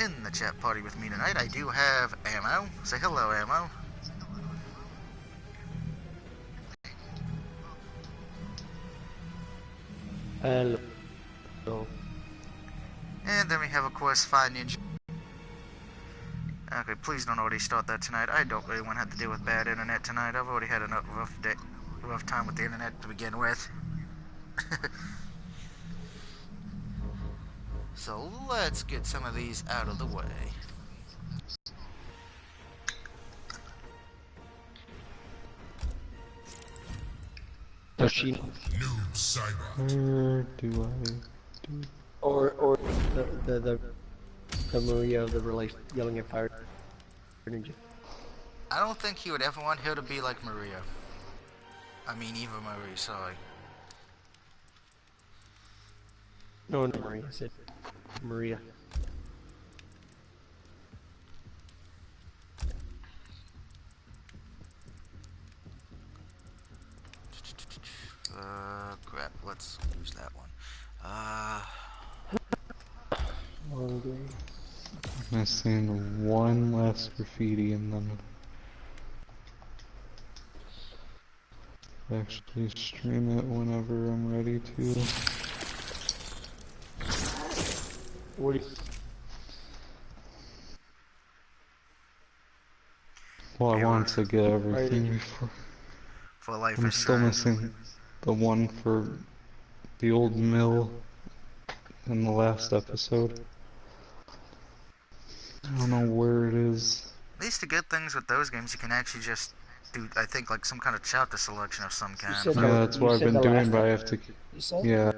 in the chat party with me tonight. I do have Ammo. Say hello, Ammo. Hello. And then we have, of course, Fire Ninja. Okay, please don't already start that tonight. I don't really want to have to deal with bad internet tonight. I've already had a rough time with the internet to begin with. So let's get some of these out of the way. Does she? Noob Cyber. Where do I do? Or the Maria of the relation yelling at Fire Ninja. I don't think he would ever want her to be like Maria. I mean, Eva Marie, sorry. No, Maria. I said Maria. Crap, let's use that one. Long day. Missing one less graffiti and then actually stream it whenever I'm ready to. What do you... Well, I wanted to get everything before. For life I'm is still shine. missing the one for the old mill in the last episode. I don't know where it is. At least the good things with those games, you can actually just do, I think, like some kind of chapter selection of some kind. Yeah, that's what I've been doing, but I have to... Yeah.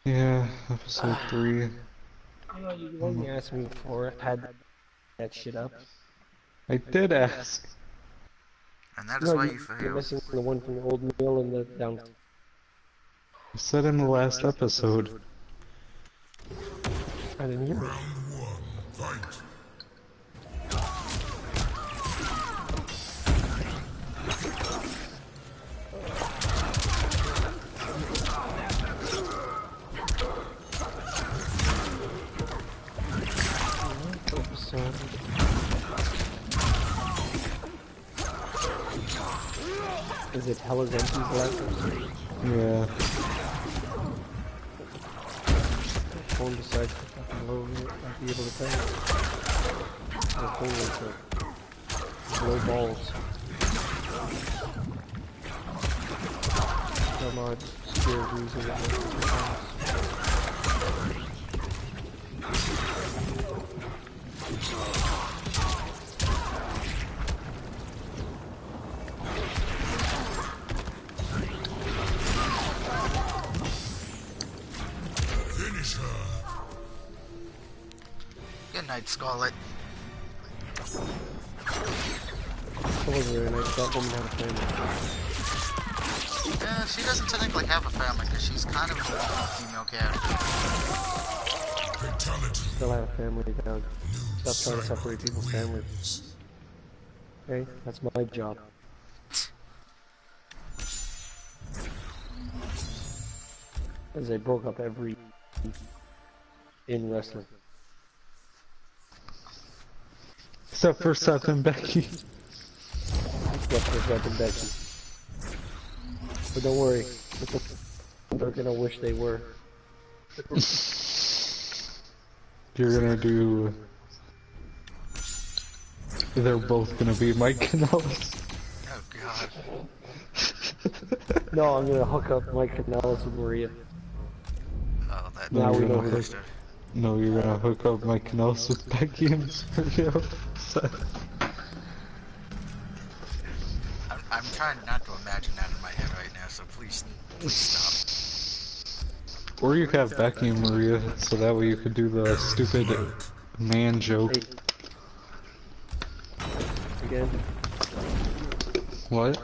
Yeah, episode 3. You know, you asked me before I had that shit up. I did ask. And that is why you You're failed. missing the one from the old mill and the down. I said in the last episode. I didn't hear it. Round 1, fight. Is it Hella's Empty's last episode? Yeah. Phone decides to fucking load it, I'll be able to tell you. The phone is blow balls. I'm not scared of losing it multiple times. Good night, Scarlet. It was very nice. That woman had a family. Yeah, she doesn't technically have a family because she's kind of a female character. Still have a family, Doug. Stop trying to separate people's families. Okay, that's my job. As they broke up every in wrestling. Except for Seth and Becky. Except for Seth and Becky. But don't worry, they're gonna wish they were. You're gonna do... They're both gonna be Mike Kanellis. Oh god. No, I'm gonna hook up Mike Kanellis with Maria. Oh, that Now we know who sister. No, you're gonna hook up Mike Kanellis with Becky and Sergio. I'm trying not to imagine that in my head right now, so please stop. Or you could have Becky and Maria, so that way you could do the stupid man joke. Hey. Again? What?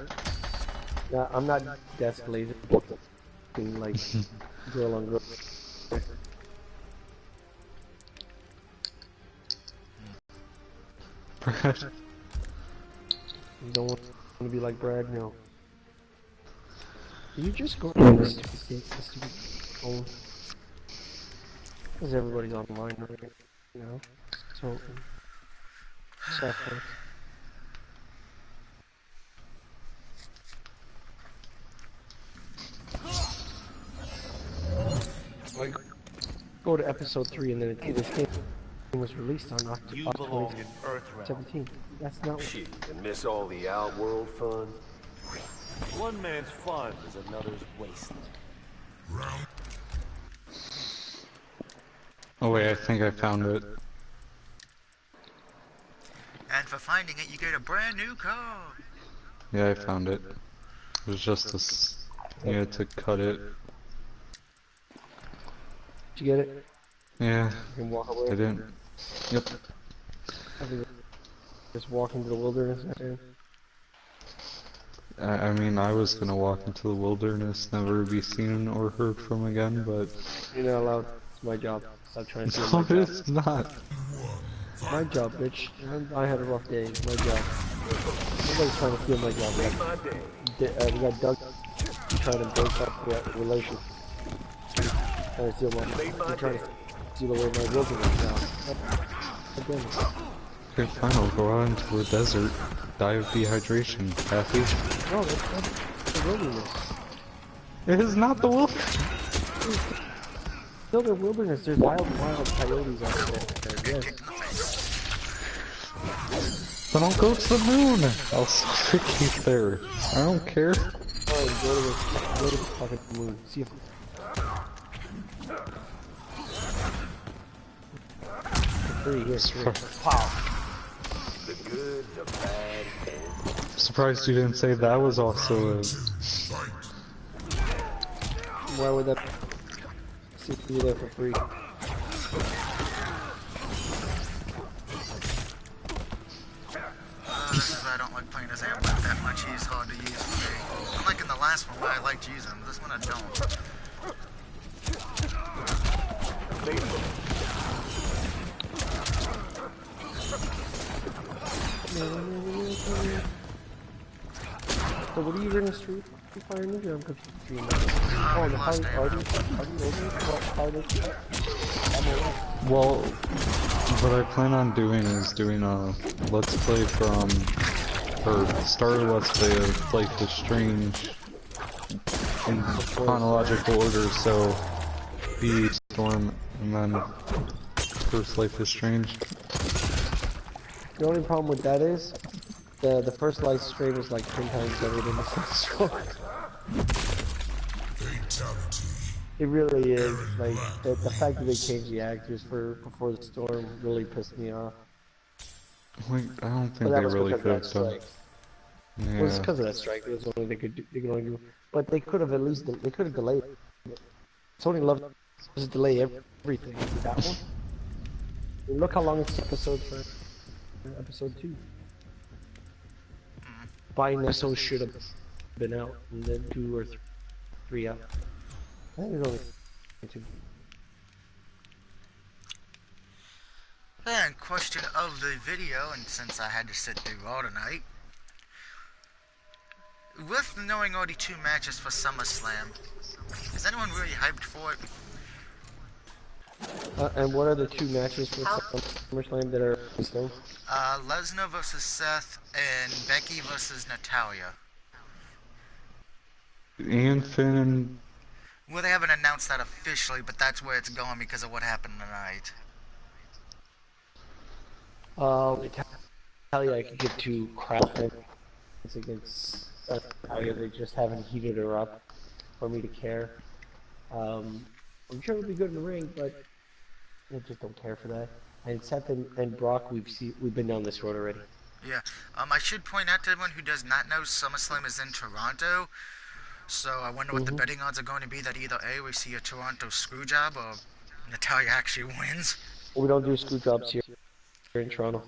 No, I'm not desk lazy. Being like girl on girl. Brad. You don't want to be like Brad, no. You just go on this stupid phone. Because everybody's online right now. So, suffering. Like, go to episode 3 and then this game was released on October You belong in Earthrealm. 17. That's not what... Shit, and miss all the outworld fun? One man's fun is another's waste. Round Oh wait, I think I found it. And for finding it, you get a brand new car. Yeah, I found it. It was just this. You had to cut it. Did you get it? Yeah, You can walk away. I didn't. Yep. Just walk into the wilderness. I mean, I was gonna walk into the wilderness, never be seen or heard from again, but... You're not allowed. It's my job. Stop trying to steal No, my job. it's not. My job, bitch. I had a rough day. My job. Nobody's trying to steal my job. We got Doug trying to break up the relation. Trying to steal my... trying to steal away my wilderness now. Again. Okay, fine, I'll go out into the desert. Die of dehydration. Happy? No, that's the wilderness. It is not the wilderness! Still the wilderness. There's wild coyotes out there. Yes. Then I'll go to the moon! I'll suffocate there. I don't care. Alright, go to the fucking moon. See if... Free, here, free. Wow. The good, the bad, and... Surprised you didn't say that was also a... Why would that... See if you're there for free. This is why I don't like playing as Amber that much. He's hard to use for me. Unlike in the last one where I liked using him, this one I don't. So what are you running Street Fighter Ninja? I'm confused. Oh, the how are you over? Well, what I plan on doing is doing a Let's Play from... or start a Let's Play of Life is Strange in chronological order, so the Storm and then first Life is Strange. The only problem with that is the first Life is Strange is like 10 times better than the second Storm. fatality. It really is. Like the fact that they changed the actors for before the Storm really pissed me off. Wait, I don't But think that they was really because could of have that done. strike. Well, it's Yeah. because of that strike. It was only they could only do. But they could have at least they could have delayed it. Sony loved to delay everything. That one. I mean, look how long it's episode 2. By episode should have been out, and then 2 or 3 out. I think it's only 2. And question of the video, and since I had to sit through all tonight, with knowing already 2 matches for SummerSlam, is anyone really hyped for it? And what are the 2 matches for SummerSlam that are still? Lesnar versus Seth and Becky versus Natalia. Ian Finn and... Well, they haven't announced that officially, but that's where it's going because of what happened tonight. Natalia, I could give 2 crap fans against Natalia. They just haven't heated her up for me to care. I'm sure it'll be good in the ring, but I just don't care for that. And Seth and Brock, we've been down this road already. Yeah. I should point out to everyone who does not know SummerSlam is in Toronto. So I wonder what the betting odds are going to be that either A, we see a Toronto screw job, or Natalia actually wins. We don't do screw jobs here in Toronto.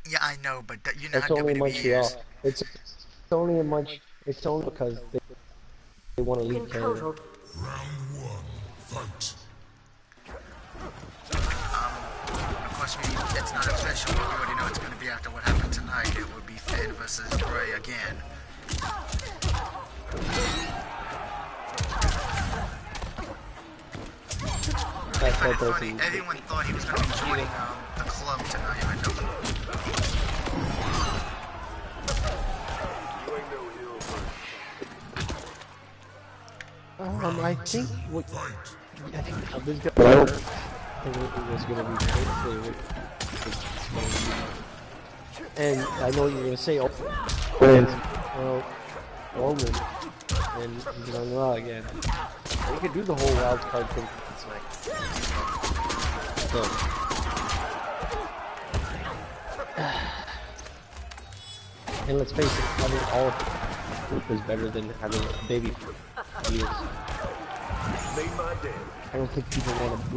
Yeah, I know, but you know It's how only in WWE Montreal. is. It's only in It's only because they want to leave Canada. Round 1, fight. Of course, it's not official, but we already know it's going to be after what happened tonight. It would be Finn versus Bray again. find it that funny, doesn't. everyone thought he was going to be joining the club tonight. I know. You ain't no hill I think what Fight. I think this guy. I think it was gonna be clear. And I know you're gonna say, oh, well, Roman, and he's on Raw again. They could do the whole wild card thing tonight. So. And let's face it, having all is better than having a baby years. made my day. I don't think people want to.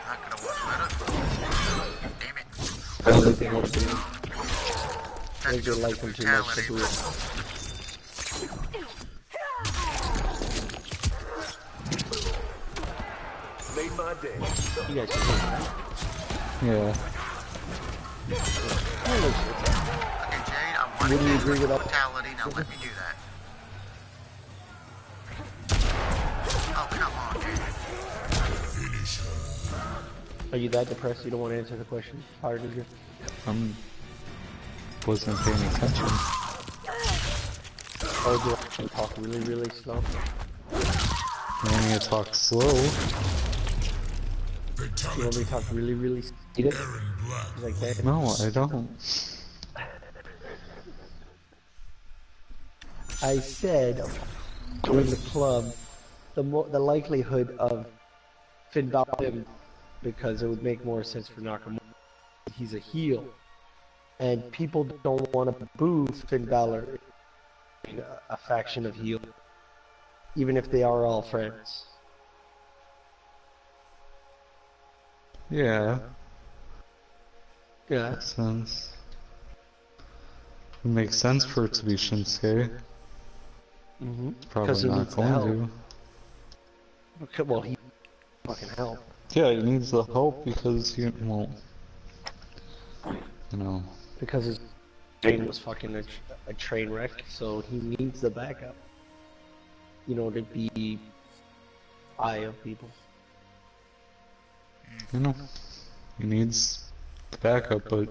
Not gonna watch better. Damn it. I don't think they want to do it. Had to They go like for them too much to brutality. do it. Made my day. You guys can take that. Yeah. I don't know. Okay, Jade, I want Would to you get agree with that? brutality. Now let me do that. Oh, come on, Jade. Are you that depressed you don't want to answer the question? Tired of you? Wasn't paying attention. Or do I talk really, really slow? I want to talk slow. You want Fatality. me to talk really, really speed it? Aaron Black. Like that? No, I don't. I said, join the club, the likelihood of Finn Balor, because it would make more sense for Nakamura. He's a heel. And people don't want to boo Finn Balor in a faction of heel, even if they are all friends. Yeah, Yeah. makes sense. It makes sense for it to be Shinsuke. Mm-hmm. Probably he not needs the going help. to. Okay, well, he fucking help. Yeah, he needs the help because he won't. You know. Because his train was fucking a train wreck, so he needs the backup. You know, to be eye of people. You know. He needs the backup, but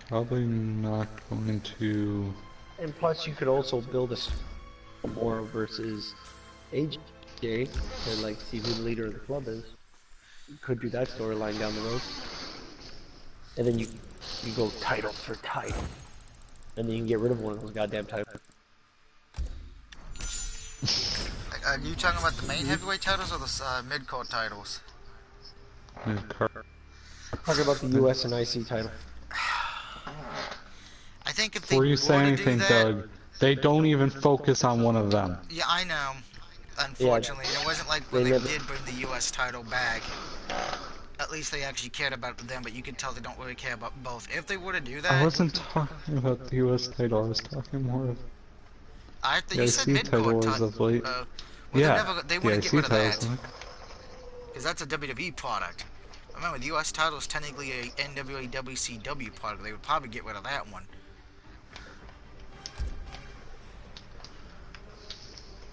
probably not going to. And plus, you could also build a more versus AJ, and like see who the leader of the club is. You could do that storyline down the road, and then you go title for title, and then you can get rid of one of those goddamn titles. Are you talking about the main heavyweight titles or the mid-card titles? Talking about the US and IC title. I think if they Before you were say to anything, do that, Doug, they don't even focus on one of them. yeah, I know. Unfortunately, it wasn't like when They they never- did bring the U.S. title back. At least they actually cared about them, but you can tell they don't really care about both. If they were to do I that, wasn't talking about the US title, I was talking more of I think the you said IC mid-card title as of late. well, Yeah, they the wouldn't get IC rid of that titles. because that's a WWE product. Remember, the U.S. title is technically a NWA WCW product. They would probably get rid of that one.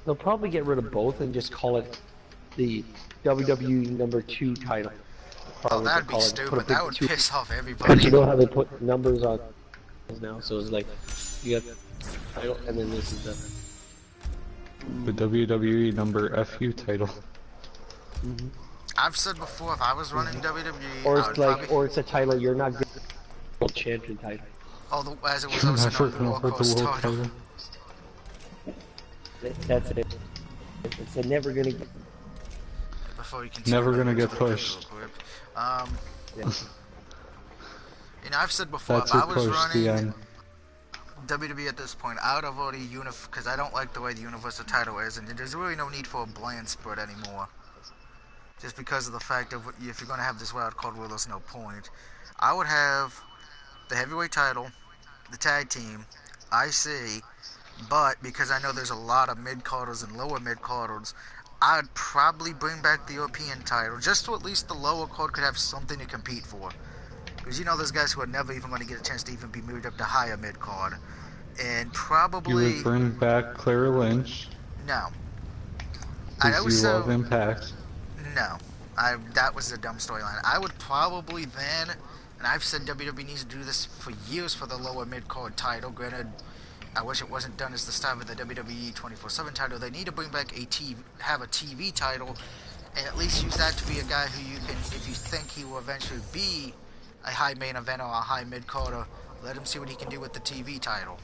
They'll probably get rid of both and just call it the WWE number 2 title. Oh, Probably that'd be call it- put a stupid. big That would 2. piss off Because everybody. you know how they put numbers on now, so it's like you got title and then this is The WWE number FU title. I've said before, if I was running WWE, or I it's would like probably, or it's a title you're not good world champion title. as it was also Never known the gonna World hold the Coast world title. title. That's it. It's a never gonna get. Before you continue, Never gonna I'm get just gonna pushed. real quick. Yeah. You know, I've said before, That's if your I was push, the running end. WWE at this point, I would have already because I don't like the way the Universal title is, and there's really no need for a bland split anymore. Just because of the fact of if you're gonna have this wild card where there's no point, I would have the heavyweight title, the tag team, IC, but because I know there's a lot of mid-carders and lower mid-carders, I'd probably bring back the European title, just so at least the lower card could have something to compete for. Because you know there's guys who are never even going to get a chance to even be moved up to higher mid-card. and You would probably bring back Claire Lynch, no. I'd because you love also Impact. no. That was a dumb storyline. I would probably then, and I've said WWE needs to do this for years for the lower mid card title. Granted, I wish it wasn't done as the start of the WWE 24/7 title. They need to bring back have a TV title, and at least use that to be a guy who you can, if you think he will eventually be a high main event or a high mid carder, let him see what he can do with the TV title.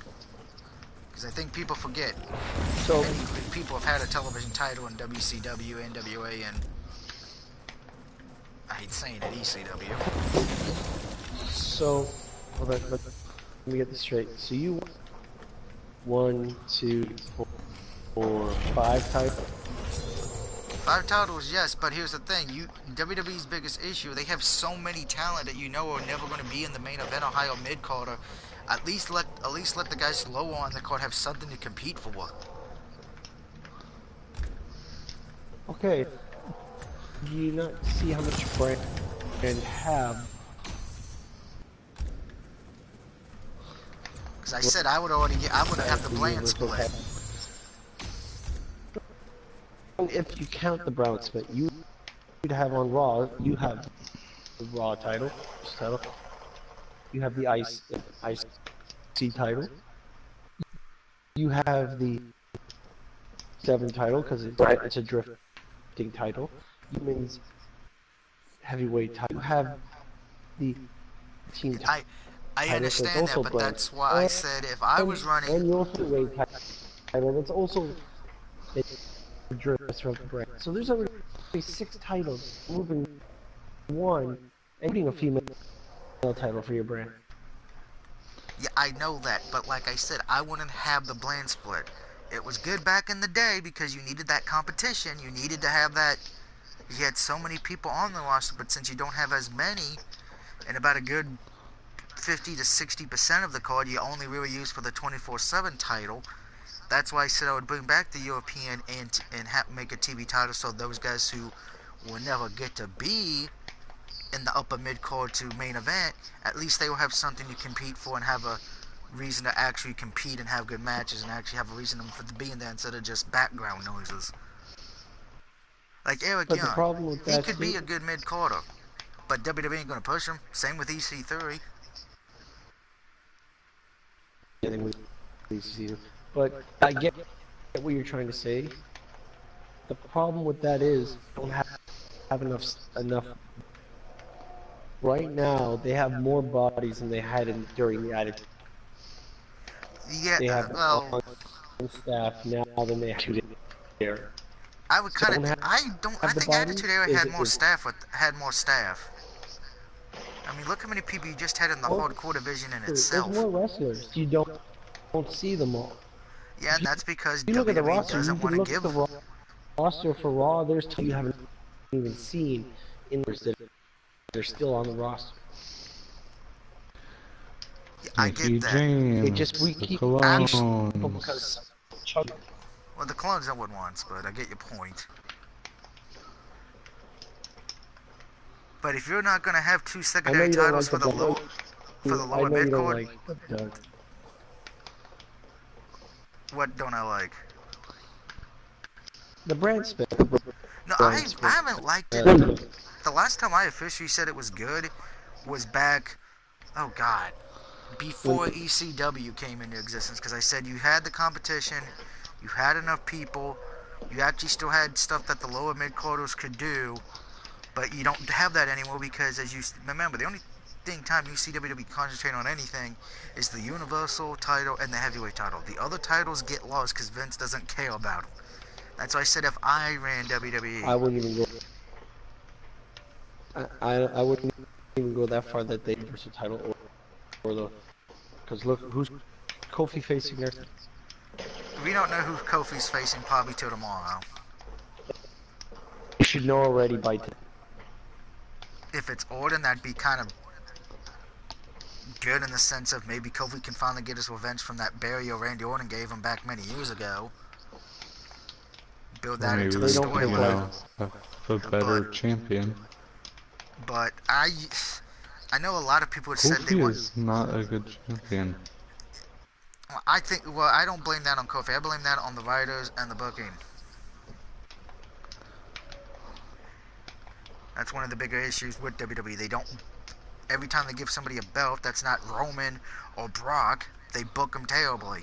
Because I think people forget So, many people have had a television title in WCW, NWA, and I hate saying it, ECW. so, hold on, let me get this straight. So you one, two, four, five titles. 5 titles, yes, but here's the thing: WWE's biggest issue, they have so many talent that you know are never going to be in the main event or high or mid carder. At least let the guys lower on the card have something to compete for. Okay, do you not see how much brand have? Because I said I would have the brand Universal split. title? If you count the Brown split, you would have on Raw. You have the Raw title. You have the IC title. You have the 7 title because it's a drifting title. Women's heavyweight title. You have the team I title, so it's understand that, also but brand. that's why I said if I was running, And you also weight title. That's also a drift from the brand. So there's already 6 titles. Moving one and putting a female title for your brand. yeah, I know that, but like I said, I wouldn't have the brand split. It was good back in the day because you needed that competition. You needed to have that. You had so many people on the roster, but since you don't have as many, and about a good 50 to 60% of the card you only really use for the 24/7 title. That's why I said I would bring back the European and make a TV title so those guys who will never get to be in the upper mid card to main event, at least they will have something to compete for and have a reason to actually compete and have good matches and actually have a reason for being there instead of just background noises. Like Eric But the Young, problem with he that could be too, a good mid carder, but WWE ain't gonna push him. Same with EC3. getting with these, but I get what you're trying to say. The problem with that is don't have enough. Right now, they have more bodies than they had during the Attitude. Yeah, They have well, on staff now than they had there. I would So kind of. don't I have the think bodies Attitude Era is had more staff. Had more staff. I mean, look how many people you just had in the well, hardcore division in there's itself. more wrestlers. You don't see them all. Yeah, and that's because You look at the WWE roster. You doesn't want can to look at give. the roster for Raw. There's two you haven't even seen in that they're still on the roster. Yeah, I Mickey get that. They just James, we the keep people Colognes. because Well, the clones I would once, but I get your point. But if you're not gonna have 2 I know secondary you don't titles like the for the I lower know you mid don't card, like the what don't I like? the brand split. No, Brand I split. haven't liked it. Uh, The last time I officially said it was good was back. Oh God, when before ECW came into existence, because I said you had the competition, you had enough people, you actually still had stuff that the lower mid quarters could do, but you don't have that anymore because, as you remember, the only time you see WWE concentrate on anything is the Universal title and the Heavyweight title. The other titles get lost because Vince doesn't care about them. That's why I said if I ran WWE, I wouldn't even go. I wouldn't even go that far that they universal title or the because look who's Kofi facing next. we don't know who Kofi's facing probably till tomorrow. You should know already by today. If it's Orton, that'd be kind of good in the sense of maybe Kofi can finally get his revenge from that burial Randy Orton gave him back many years ago. Build Or that into maybe, the They don't pick like storyline. a better champion. But I know a lot of people have said they Kofi want. is not a good champion. I think, well, I don't blame that on Kofi. I blame that on the writers and the booking. That's one of the bigger issues with WWE. They don't, every time they give somebody a belt that's not Roman or Brock, they book them terribly.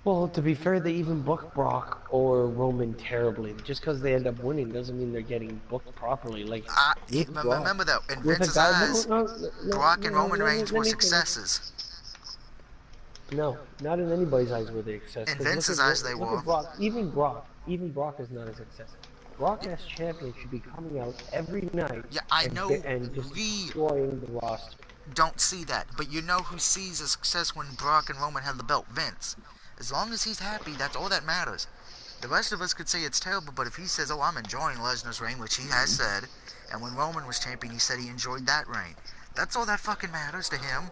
Well, to be fair, they even book Brock or Roman terribly. Just because they end up winning doesn't mean they're getting booked properly. Like with Brock, Remember though, in with a Vince's guy. No, eyes, no, no, Brock and no. Roman Reigns Let were me finish. successes. No, not in anybody's eyes were they a success. In Because Vince's eyes, they look were. at Brock. Even Brock is not a success. Brock as champion should be coming out every night Yeah, I and know and just we destroying the roster. don't see that, but you know who sees a success when Brock and Roman had the belt? Vince. As long as he's happy, that's all that matters. The rest of us could say it's terrible, but if he says, "Oh, I'm enjoying Lesnar's reign," which he has said, and when Roman was champion, he said he enjoyed that reign. That's all that fucking matters to him.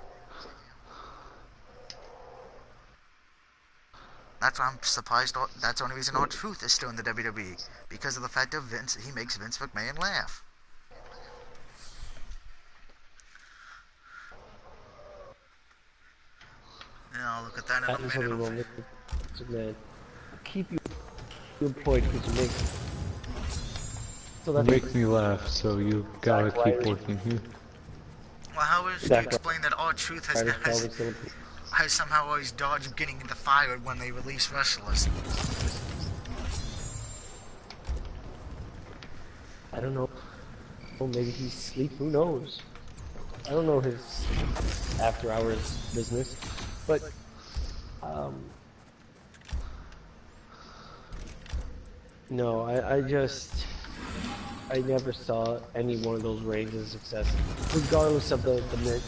That's why I'm surprised. That's the only reason R-Truth is still in the WWE, because of the fact of Vince. He makes Vince McMahon laugh. And I'll look at that in a That is only minute. Roman McMahon. Keep you employed because you make. So You that's make me laugh, so you gotta keep working here. Well, how else do you explain that R-Truth has somehow always dodged getting fired when they release wrestlers? I don't know. Well, maybe he's asleep. Who knows? I don't know his after-hours business, but no, I never saw any one of those reigns as a success, regardless of the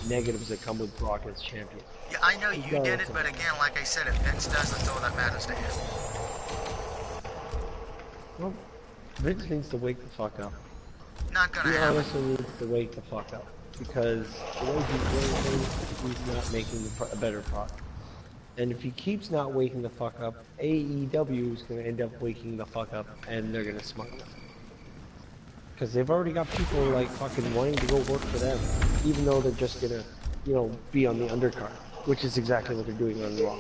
negatives that come with Brock as champion. Yeah, I know you did it, but again, like I said, if Vince does, that's all that matters to him. Well, Vince needs to wake the fuck up. Not gonna He happen. honestly needs to wake the fuck up because the way he's doing things, he's not making a better product. And if he keeps not waking the fuck up, AEW is going to end up waking the fuck up, and they're going to smite them. Because they've already got people like fucking wanting to go work for them, even though they're just going to, you know, be on the undercard, which is exactly what they're doing on Raw.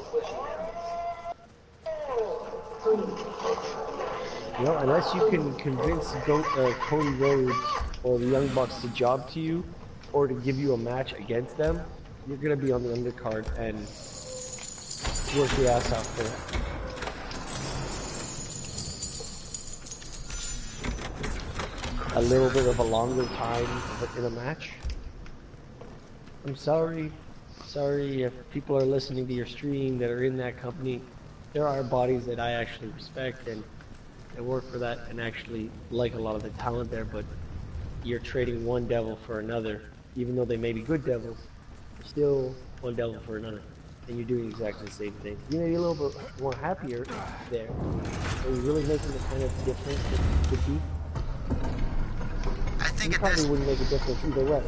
You know, unless you can convince Cody Rhodes or the Young Bucks to job to you, or to give you a match against them, you're going to be on the undercard and work your ass off for it. A little bit of a longer time in a match. I'm sorry if people are listening to your stream that are in that company. There are bodies that I actually respect and work for that and actually like a lot of the talent there, but you're trading one devil for another. Even though they may be good devils, they're still one devil for another. And you're doing exactly the same thing. You know, you're a little bit more happier there. Are you really making the kind of difference that would be? I think You at this, probably wouldn't make a difference either way.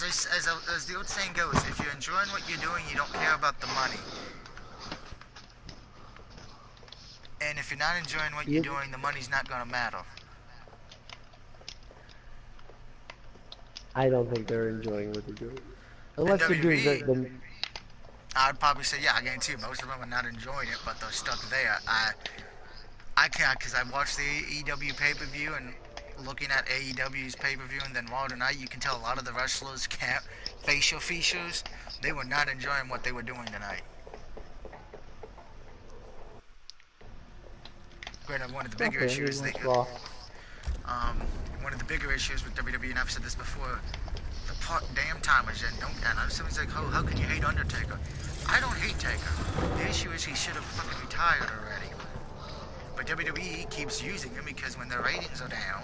as the old saying goes, if you're enjoying what you're doing, you don't care about the money. And if you're not enjoying what you're doing, the money's not gonna matter. I don't think they're enjoying what they're doing. Unless they're doing the I'd probably say, yeah, I guarantee you, most of them are not enjoying it, but they're stuck there. I can't, because I watched the AEW pay-per-view, and looking at AEW's pay-per-view and then Raw tonight, you can tell a lot of the wrestlers' facial features, they were not enjoying what they were doing tonight. Granted, one of the bigger issues, one of the bigger issues with WWE, and I've said this before, the damn timers, and I know somebody's like, oh, how can you hate Undertaker? I don't hate Taker. The issue is he should have fucking retired already. But WWE keeps using him because when their ratings are down,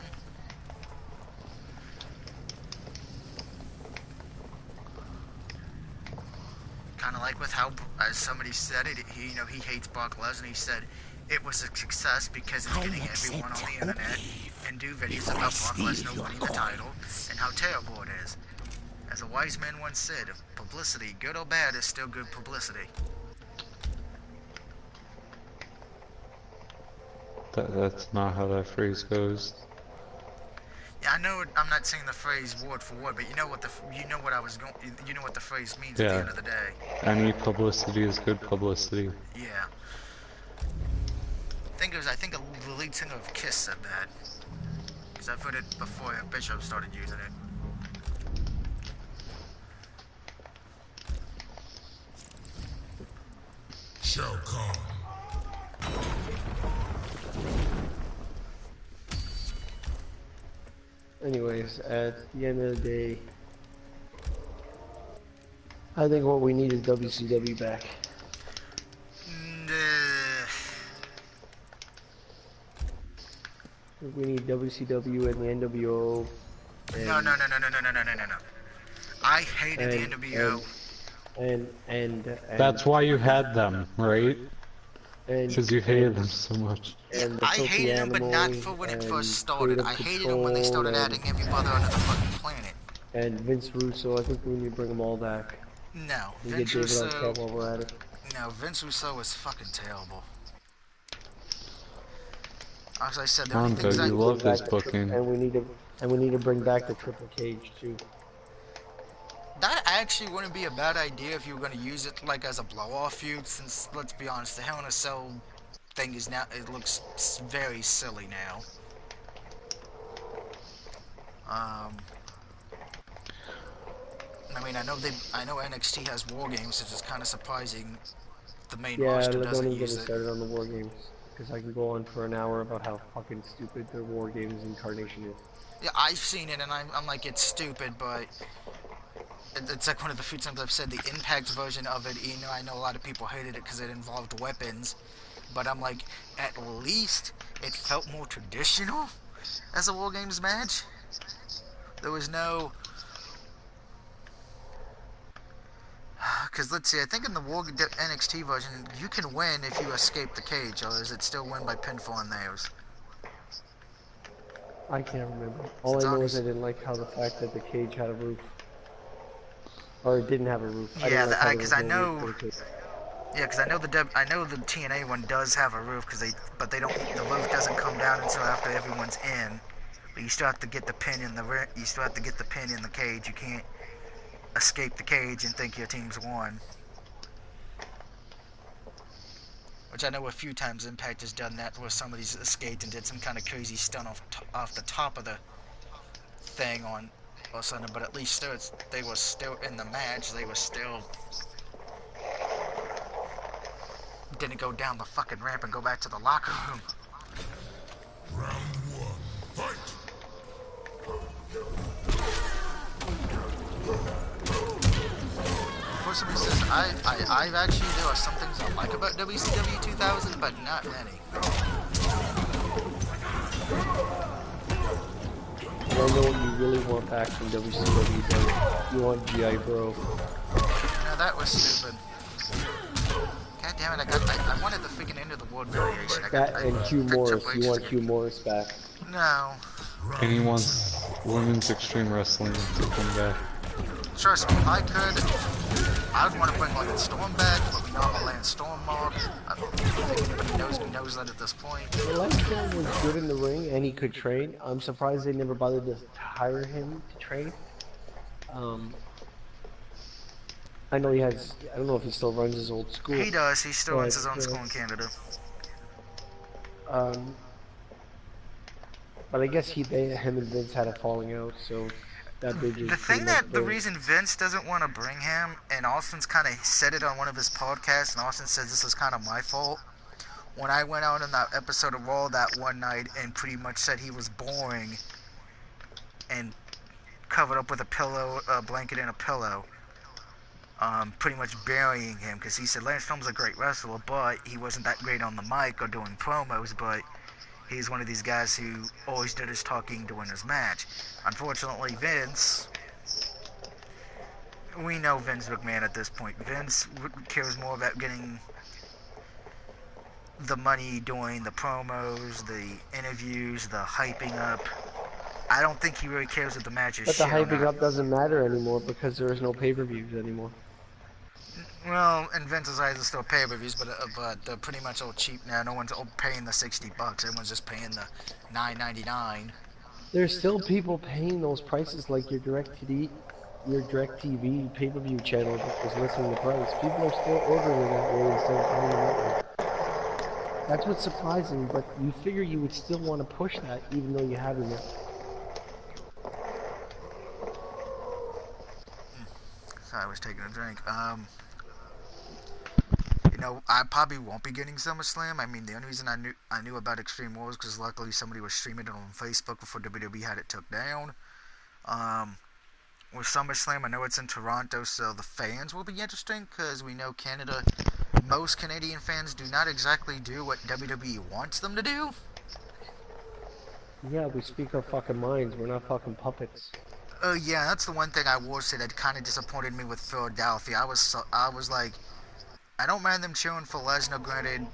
kind of like with how, as somebody said it, he hates Brock Lesnar. He said it was a success because it's getting everyone on the internet and do videos about Brock Lesnar winning the title and how terrible it is. As a wise man once said, publicity, good or bad, is still good publicity. That's not how that phrase goes. Yeah, I know I'm not saying the phrase word for word, but you know what I was going. You know what the phrase means at the Yeah. end of the day. Any publicity is good publicity. Yeah. I think the lead singer of Kiss said that. Because I've heard it before Bishop started using it. Shall come. Anyways, at the end of the day, I think what we need is WCW back. We need WCW and the NWO. No, no, no, no, no, no, no, no, no, no, no. I hated the And NWO. and That's why you had them, right? and Because you hated them so much. Yeah, and the I Filthy hated them, but not Animals for when it and first started. Creative I hated them when they Control started adding every brother under the fucking planet. and Vince Russo. I think we need to bring them all back No, and get Vince David Russo. Arquette while we're at it. No, Vince Russo was fucking terrible. As I said, the only Tonto, things you that love this Back the booking. and we need to bring back the Triple Cage too. that actually wouldn't be a bad idea if you were going to use it like as a blow-off feud. Since let's be honest, the Hell in a Cell thing is now it looks very silly now. I mean, I know NXT has War Games, which is kind of surprising. The main Yeah, roster don't doesn't even get use me it. started on the War Games because I can go on for an hour about how fucking stupid the War Games incarnation is. Yeah, I've seen it, and I'm like, it's stupid, but it's like one of the few times I've said the Impact version of it. You know, I know a lot of people hated it because it involved weapons, but I'm like, at least it felt more traditional as a War Games match. There was no. Because let's see, I think in the NXT version, you can win if you escape the cage, or is it still win by pinfall in theirs? I can't remember. All Since I know is I honest, didn't like how the fact that the cage had a roof. Or it didn't have a roof. I didn't yeah, like how there because was I no roof for know, the cage. yeah, because I know the TNA one does have a roof, but they don't, the roof doesn't come down until after everyone's in. But you still have to get the pin in you still have to get the pin in the cage. You can't escape the cage and think your team's won. Which I know a few times Impact has done that, where somebody's escaped and did some kind of crazy stunt off the top of the thing on or something. But at least still, they were still in the match. They were still didn't go down the fucking ramp and go back to the locker room. Round one. Fight. Before somebody says, I've actually, there are some things I like about WCW 2000, but not many. And I know what you really want back from WCW, though. You want G.I. Bro. Now that was stupid. God damn it, I wanted the freaking end of the world variation. That and Hugh Morris. Triple H You to want get- Hugh Morris back. No. And he wants women's extreme wrestling to come back. Trust me, if I could, I would want to bring Lance Storm back, but we know I'm a Lance Storm mob. I don't think anybody knows me knows that at this point. Lance Storm was good in the ring and he could train. I'm surprised they never bothered to hire him to train. I know he has. I don't know if he still runs his old school. He does, he still runs his own But, school in Canada. But I guess him and Vince had a falling out, so that bridge is The pretty thing much that, the burned. reason Vince doesn't want to bring him, and Austin's kind of said it on one of his podcasts, and Austin says this is kind of my fault. When I went out in that episode of Raw that one night and pretty much said he was boring and covered up with a pillow, a blanket and a pillow, pretty much burying him, because he said Lance Storm's a great wrestler, but he wasn't that great on the mic or doing promos, but he's one of these guys who always did his talking during his match. Unfortunately, Vince, we know Vince McMahon at this point. Vince cares more about getting the money doing the promos, the interviews, the hyping up. I don't think he really cares if the match is But the shit or hyping not. up doesn't matter anymore because there is no pay-per-views anymore. Well, in Vince's eyes, it's still pay-per-views, but they're pretty much all cheap now. No one's paying the $60. Everyone's just paying the $9.99. There's still people paying those prices like your direct TV pay-per-view channel that was listing the price. People are still ordering it that way instead of buying it that way. That's what's surprising, but you figure you would still want to push that even though you haven't yet. Sorry, I was taking a drink. You know, I probably won't be getting SummerSlam. I mean, the only reason I knew about Extreme Rules because luckily somebody was streaming it on Facebook before WWE had it took down. With SummerSlam, I know it's in Toronto, so the fans will be interesting because we know Canada. Most Canadian fans do not exactly do what WWE wants them to do. Yeah, we speak our fucking minds. We're not fucking puppets. Yeah, that's the one thing I will say that kind of disappointed me with Philadelphia. I was like, I don't mind them cheering for Lesnar. Granted,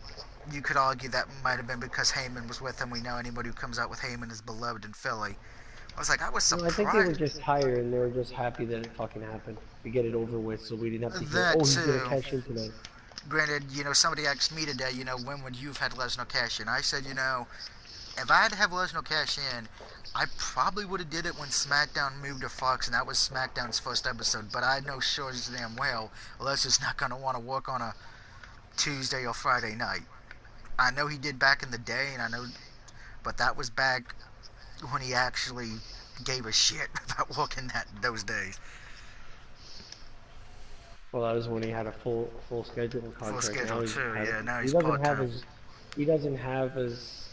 you could argue that might have been because Heyman was with him. We know anybody who comes out with Heyman is beloved in Philly. I was like, I was No, I think they were surprised. just tired and they were just happy that it fucking happened. To get it over with so we didn't have to hear, That oh, he's gonna too. cash in tonight. Granted, you know, somebody asked me today, you know, when would you have had Lesnar cash in? I said, you know, if I had to have Lesnar cash in, I probably would have did it when SmackDown moved to Fox, and that was SmackDown's first episode. But I know sure as damn well Lesnar's not going to want to work on a Tuesday or Friday night. I know he did back in the day, and I know, but that was back when he actually gave a shit about working those days. Well, that was when he had a full schedule Full contract. Now schedule he's too, had, yeah. Now he he's doesn't part have time. his he doesn't have as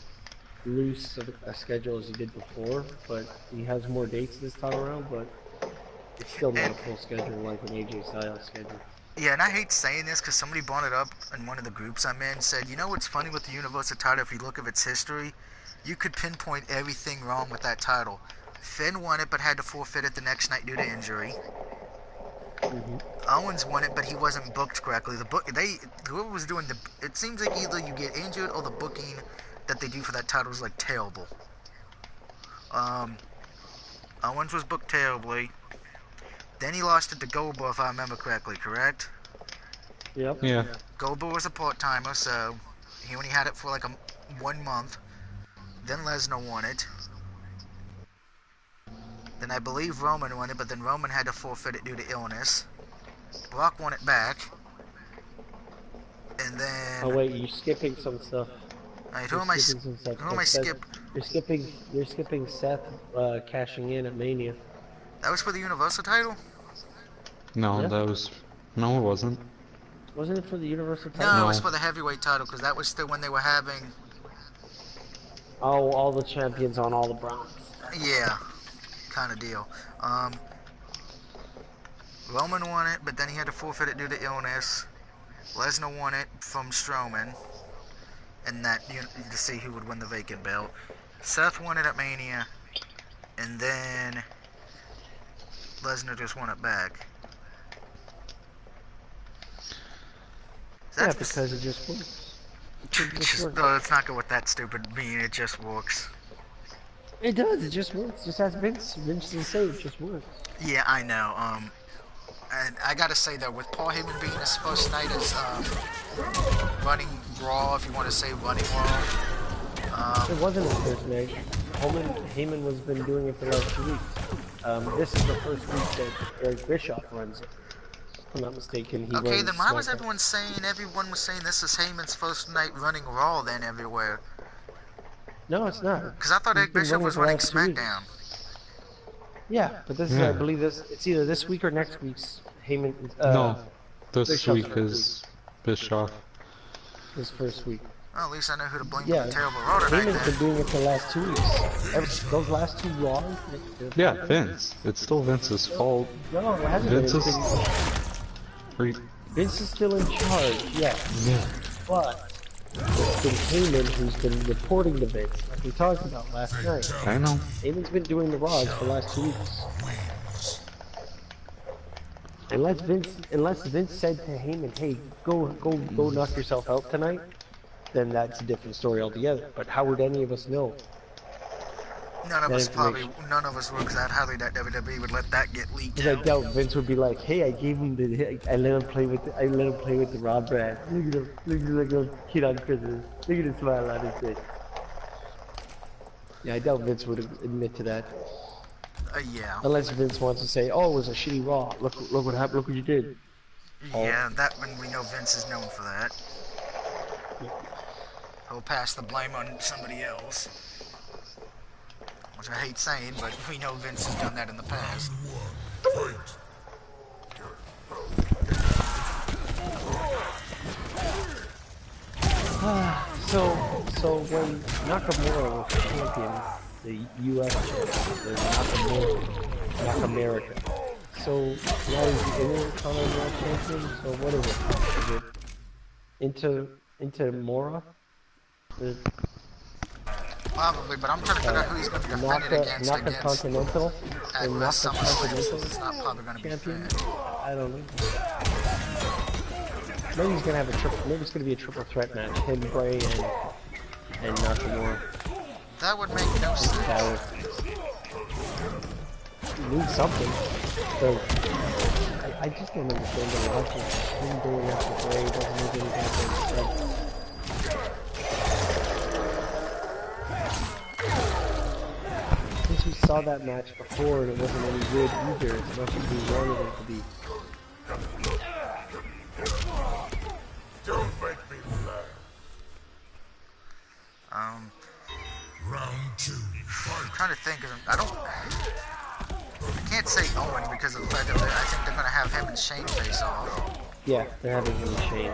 loose of a schedule as he did before, but he has more dates this time around. But it's still not And a full schedule like an AJ Styles schedule. yeah, and I hate saying this because somebody brought it up in one of the groups I'm in. Said, you know what's funny with the Universal title? If you look at its history, you could pinpoint everything wrong with that title. Finn won it, but had to forfeit it the next night due to injury. Owens won it, but he wasn't booked correctly. Whoever was doing it seems like either you get injured or the booking that they do for that title is like terrible. Owens was booked terribly. Then he lost it to Goldberg, if I remember correctly. Correct? Yep. Yeah. Goldberg was a part-timer, so he only had it for like 1 month. Then Lesnar won it. Then I believe Roman won it, but then Roman had to forfeit it due to illness. Brock won it back. And then... Oh wait, you're skipping some stuff. Alright, You're skipping some stuff. who am I skip? You're skipping Seth cashing in at Mania. That was for the Universal title? No, Yeah. that was... No, it wasn't. Wasn't it for the Universal title? No, it No. was for the heavyweight title, because that was still when they were having... Oh, all the champions on all the Browns. Yeah, kind of deal. Roman won it, but then he had to forfeit it due to illness. Lesnar won it from Strowman, and that to see who would win the vacant belt. Seth won it at Mania, and then Lesnar just won it back. Yeah, because it just works. It just works. No, it's not good with that stupid mean. It just works. It does. It just works. Just as Vince. Vince will say it just works. Yeah, I know. And I gotta say though, with Paul Heyman being his first night as running Raw, if you want to say running Raw, It wasn't his first night. Heyman was been doing it for the last 2 weeks. This is the first week that Eric Bischoff runs it. If I'm not mistaken, he okay, runs then why was SmackDown. everyone was saying this is Heyman's first night running Raw then everywhere? No, it's not. Because I thought He's Eric been Bischoff was for the running last 2 weeks. SmackDown. Yeah, but this is, Yeah. I believe it's either this week or next week's Heyman. No, this Bischoff's week first is Bischoff. his first week. Well, at least I know who to blame Yeah, for the terrible Raw tonight Heyman's been then. doing it for the last 2 weeks. Those last 2 Raws. Yeah, Vince. It's still Vince's fault. No, it hasn't been. Vince It's is... been- Are you- Vince is still in charge, yes. Yeah. But it's been Heyman who's been reporting to Vince, like we talked about last night. I know. Heyman's been doing the Raws for the last 2 weeks. Unless Vince said to Heyman, "Hey, go knock yourself out tonight," then that's a different story altogether. But how would any of us know? None of that us probably, information. none of us would, because I'd highly doubt WWE would let that get leaked Because I out. doubt Vince would be like, "Hey, I gave him I let him play with the Raw brand. Look at him, look at the kid on Christmas. Look at the smile on his face." Yeah, I doubt Vince would admit to that. Yeah. Unless Vince wants to say, "Oh, it was a shitty Raw. Look what happened. Look what you did." Oh, Yeah, that one we know Vince is known for that. He'll pass the blame on somebody else. Which I hate saying, but we know Vince has done that in the past. Fight. so when Nakamura was champion, the U.S. champion, the Nakamerica. So now he's the Intercontinental champion. So what is it? Is it into Mora? The Probably, but I'm trying to figure out who he's going to be defending against Naka Continental? at The Naka SummerSlam, since Continental it's not probably going to be champion? fair. I don't know. Maybe he's gonna have a triple. Maybe it's gonna be a triple threat match. Him, Bray, and Nakamura. That would make no sense. You need something. So I just don't understand the logic. Him going after Bray doesn't make any kind of sense. Since we saw that match before and it wasn't any good either, as much as we wanted it to be. Don't make me laugh. Round 2. I'm Fight. trying to think of him. I can't say Owen because of the fact that I think they're going to have him and Shane face off. Yeah, they're having him and Shane.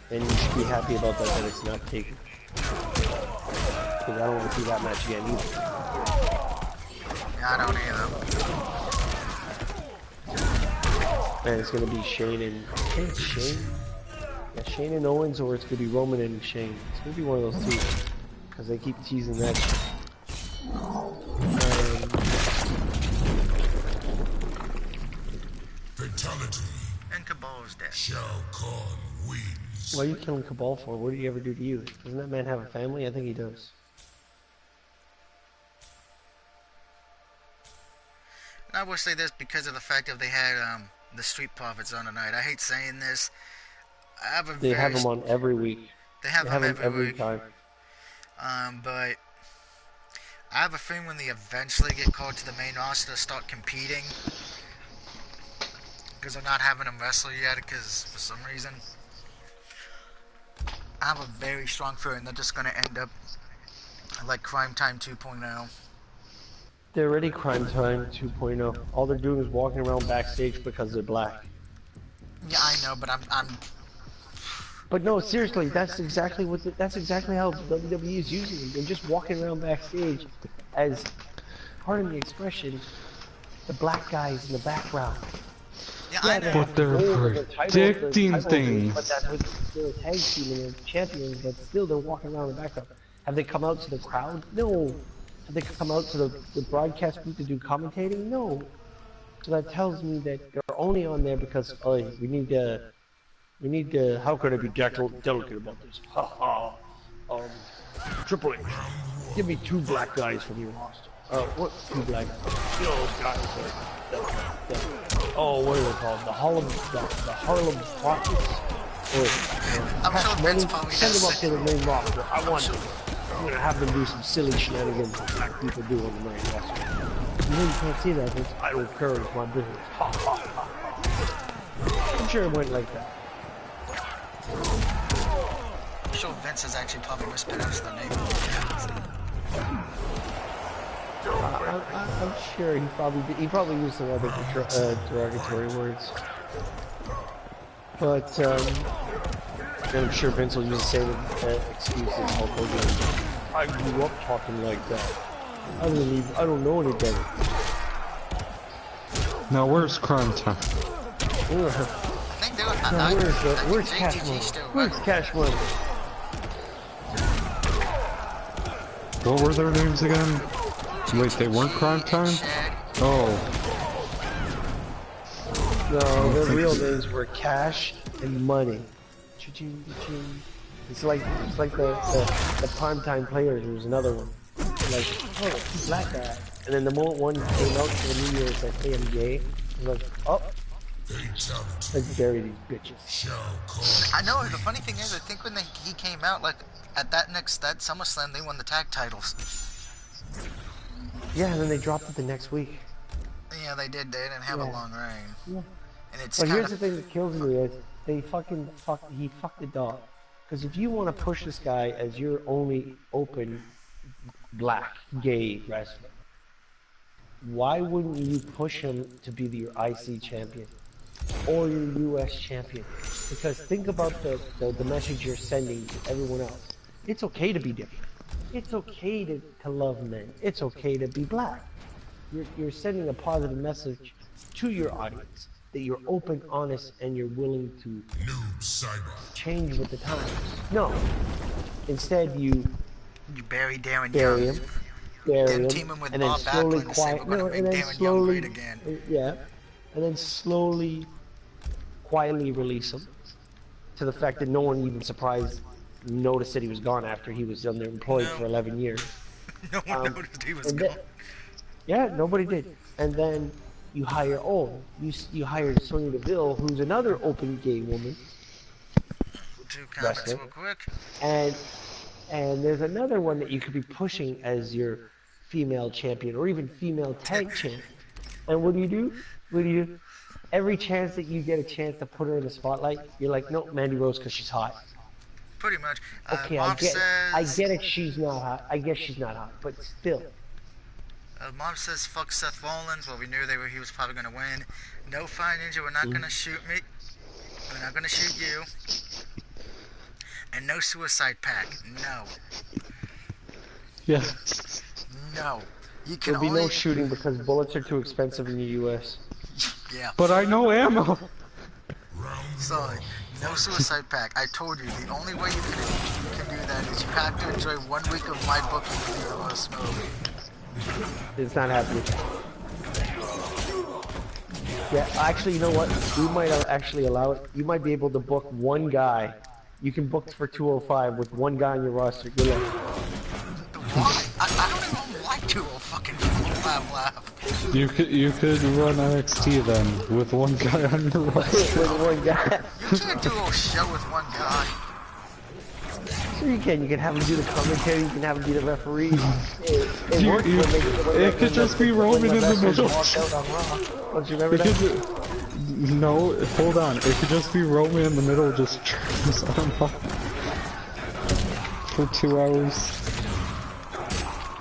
And you should be happy about that it's not taken. Because I don't want to see that match again either. Yeah, I don't either. And it's going to be Shane and... I think it's Shane? Yeah, Shane and Owens, or it's going to be Roman and Shane. It's going to be one of those two. Because they keep teasing that shit. Fatality. And Cabal's dead. Shao Kahn wins. What are you killing Cabal for? What did he ever do to you? Doesn't that man have a family? I think he does. And I will say this because of the fact that they had the Street Profits on tonight. I hate saying this. I have a They have him on every week. They have him every week. time. But I have a feeling when they eventually get called to the main roster to start competing, because they're not having them wrestle yet, because for some reason, I have a very strong feeling they're just going to end up like Crime Time 2.0. They're already Crime Time 2.0. All they're doing is walking around backstage because they're black. Yeah, I know, but I'm But no, seriously, that's exactly what. That's exactly how WWE is using them. They're just walking around backstage as, pardon the expression, the black guys in the background. yeah, I know. But they're predicting things. But that's what they're tag teaming and champions. But still, they're walking around in the background. Have they come out to the crowd? No. Have they come out to the broadcast booth to do commentating? No. So that tells me that they're only on there because we need to. How could I be delicate about this? Ha ha. Triple H. Give me 2 black guys from your roster. What 2 black? You know those guys. What are they called? The Harlem Profits. Or I'm sure Vince money. probably Send has them up to the main roster. I'm gonna have them do some silly shenanigans that black people do on the main roster. No, you can't see that. Vince. I don't care. It's my business. Ha ha ha ha. I'm sure it went like that. I'm sure Vince has actually probably mispronounced the name. I'm sure he probably did. He probably used some other derogatory words. But I'm sure Vince will use the same excuse as Hulk Hogan. I grew up talking like that. I don't know any better. Now where's Crime Time? I think they were. Where's Cash Money? Where's Cash Money? What were their names again? Wait, they weren't Crime Time? Oh. No, their real names were Cash and Money. Cha-ching, cha-ching. It's like the primetime players. There's another one. Like, oh, black guy. And then the moment one came out for the New Year, it's like, hey, I'm gay. I'm like, oh. Let's bury these bitches. I know, the funny thing is, I think when he came out, like, at that SummerSlam, they won the tag titles. Yeah, and then they dropped it the next week. Yeah, they did. They didn't have a Yeah. long reign, Yeah. and it's But kind here's of the thing that kills me is he fucked the dog. Because if you want to push this guy as your only open black gay wrestler, why wouldn't you push him to be your IC champion or your US champion? Because think about the message you're sending to everyone else. It's okay to be different. It's okay to love men. It's okay to be black. You're sending a positive message to your audience that you're open, honest, and you're willing to Noob Saibot. change with the times. No, instead you you bury Darren bury Young, him, bury then him, team him with and then Bob slowly Backlund and say we're quiet, gonna no, and make then Darren Young great slowly, again. yeah, and then slowly, quietly release him to the fact that no one even surprised noticed that he was gone after he was underemployed No, for 11 years. no one noticed he was And gone. then, yeah, nobody did. And then you hire you hired Sonya Deville, who's another open gay woman Two comments wrestler, real quick. and there's another one that you could be pushing as your female champion or even female tag champion. And what do you do? What do you do? Every chance that you get a chance to put her in the spotlight, you're like, no, Mandy Rose, because she's hot. Pretty much. Okay, Mom I says. get it. She's not hot. I guess she's not hot, but still. Mom says fuck Seth Rollins. Well, we knew he was probably gonna win. No, Fire Ninja, we're not gonna shoot me. We're not gonna shoot you. And no suicide pack. No. Yeah. No. You can There'll be only. no shooting because bullets are too expensive in the U.S. Yeah. But I know ammo. Sorry. No suicide pack. I told you the only way you can do that is you have to enjoy 1 week of my booking with your smoke. It's not happening. Yeah, actually, you know what? We might actually allow it. You might be able to book one guy. You can book for 205 with one guy on your roster. Good luck. Why? I don't even like to fucking laugh. You could run NXT then with one guy on your roster. With one guy. You can't do a show with one guy. Sure you can. You can have him do the commentary. You can have him be the referee. It You- worked you- when it could just be Roman in the wrestlers middle. walked out on Raw. Don't you remember It that? could, no, hold on. It could just be Roman in the middle, just turning his arm off for 2 hours.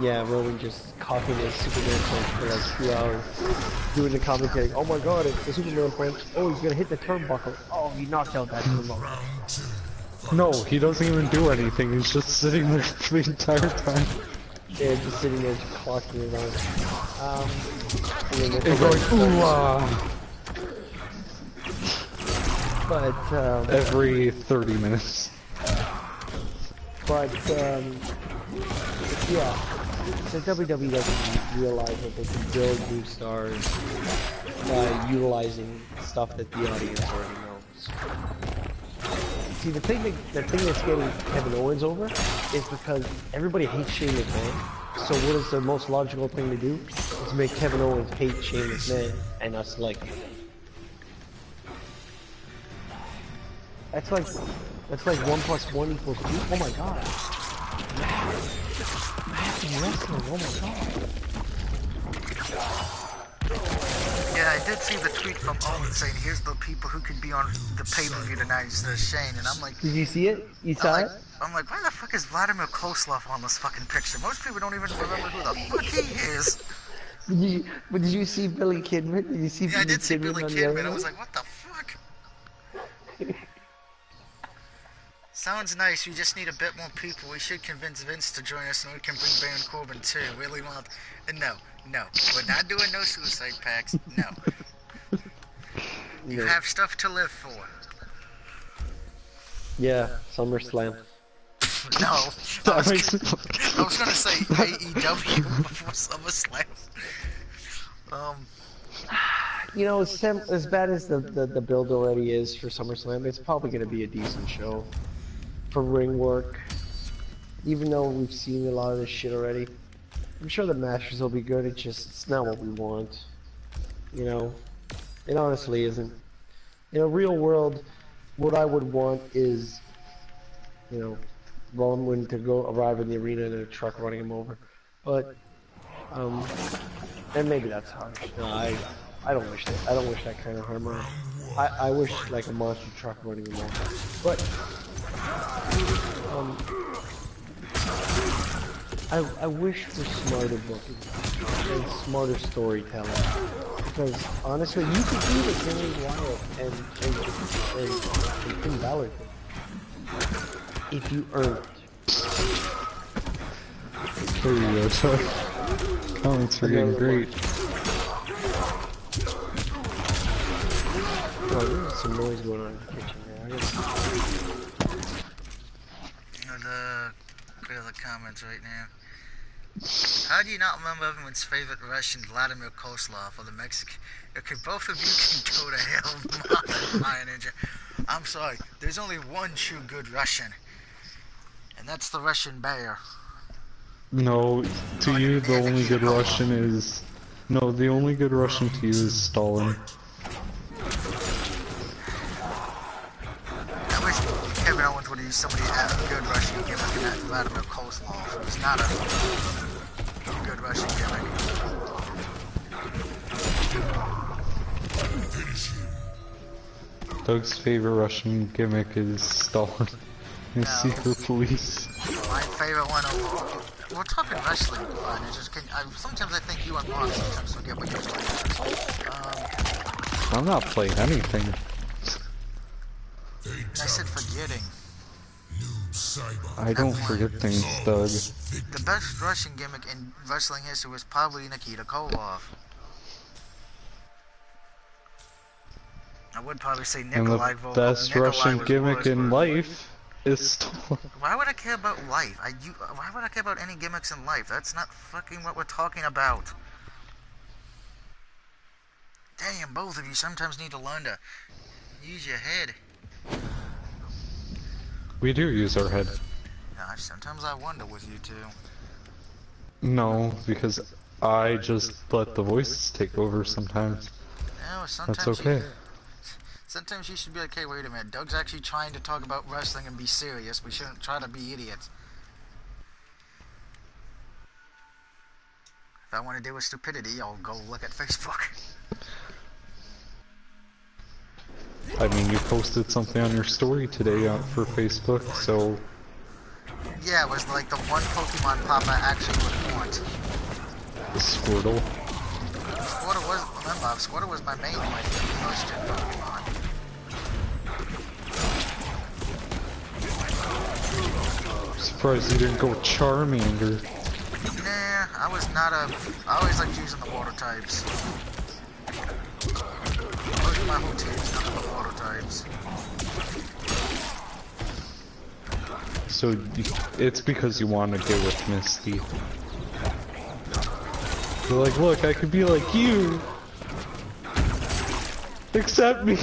Yeah, Roman just cocking his Superman punch for like 2 hours. Doing the commentary. Oh my god, it's the Superman punch. Oh, he's gonna hit the turnbuckle. Oh, he knocked out that turnbuckle. No, he doesn't even do anything. He's just sitting there the entire time. Yeah, just sitting there just clocking it on. And then And going, ooh, ah, But, every 30 minutes. yeah. So WWE doesn't realize that they can build new stars by utilizing stuff that the audience already knows. See, the thing that's getting Kevin Owens over is because everybody hates Shane McMahon. So what is the most logical thing to do? Is make Kevin Owens hate Shane McMahon and us like him. That's like 1 + 1 = 2. Oh my god. Matching wrestling, oh my god. Yeah, I did see the tweet from Owen saying, here's the people who could be on the pay-per-view tonight instead of Shane, and I'm like, Did you see it? You saw it? I'm like, why the fuck is Vladimir Kozlov on this fucking picture? Most people don't even remember who the fuck he is. Did you see Billy Kidman? Did you see Yeah, I Billy did see Kidman Billy on the other Kidman. I one? was like, what the fuck? Sounds nice. We just need a bit more people. We should convince Vince to join us, and we can bring Baron Corbin too. Really want? No, we're not doing no suicide packs. No. You have stuff to live for. Yeah, SummerSlam. No, I was gonna say AEW before SummerSlam. You know, as bad as the build already is for SummerSlam, it's probably going to be a decent show for ring work. Even though we've seen a lot of this shit already, I'm sure the matches will be good. It's not what we want. You know, it honestly isn't. In a real world, what I would want is, you know, Roman to arrive in the arena in a truck running him over. But Um, and maybe that's harsh. No, I don't wish that. I don't wish that kind of harm on. I wish like a monster truck running them off. But I wish for smarter booking and smarter storytelling. Because honestly, you could do the Jimmy Wyatt and Finn Balor thing if you earned it. There you go, Chuck. Comments are getting great. Oh, there's some noise going on in the kitchen there. Go to the comments right now. How do you not remember everyone's favorite Russian, Vladimir Kozlov, or the Mexican? Okay, both of you can go to hell, Lion Ninja. I'm sorry, there's only one true good Russian, and that's the Russian bear. No, to you the only good Russian is... No, the only good Russian to you is Stalin. I wish Kevin Owens would have used somebody good Russian gimmick in that Vladimir Kozlov. It's not a good Russian gimmick. Doug's favorite Russian gimmick is Stalin. His secret police. My favorite one of... We're talking wrestling, sometimes I think you and Mom sometimes forget what you're playing. I'm not playing anything. I said forgetting. I don't forget things, Doug. The best Russian gimmick in wrestling history was probably Nikita Koloff. I would probably say Nikolai And the best Russian gimmick in life is Stalin. Why would I care about life? Why would I care about any gimmicks in life? That's not fucking what we're talking about. Damn, both of you sometimes need to learn to use your head. We do use our head. Gosh, sometimes I wonder with you two. No, because I just let the voices take over sometimes. No, sometimes that's okay. Sometimes you should be like, hey, wait a minute, Doug's actually trying to talk about wrestling and be serious. We shouldn't try to be idiots. If I want to deal with stupidity, I'll go look at Facebook. I mean, you posted something on your story today for Facebook, so... Yeah, it was like the one Pokemon pop I actually would want. The Squirtle. Squirtle was, remember, Squirtle was my main, my first gen Pokemon. I'm surprised you didn't go Charmander. Nah, I always liked using the water types. Most of my whole team is nothing but water types. So, it's because you want to get with Misty. You're like, look, I could be like you! Accept me!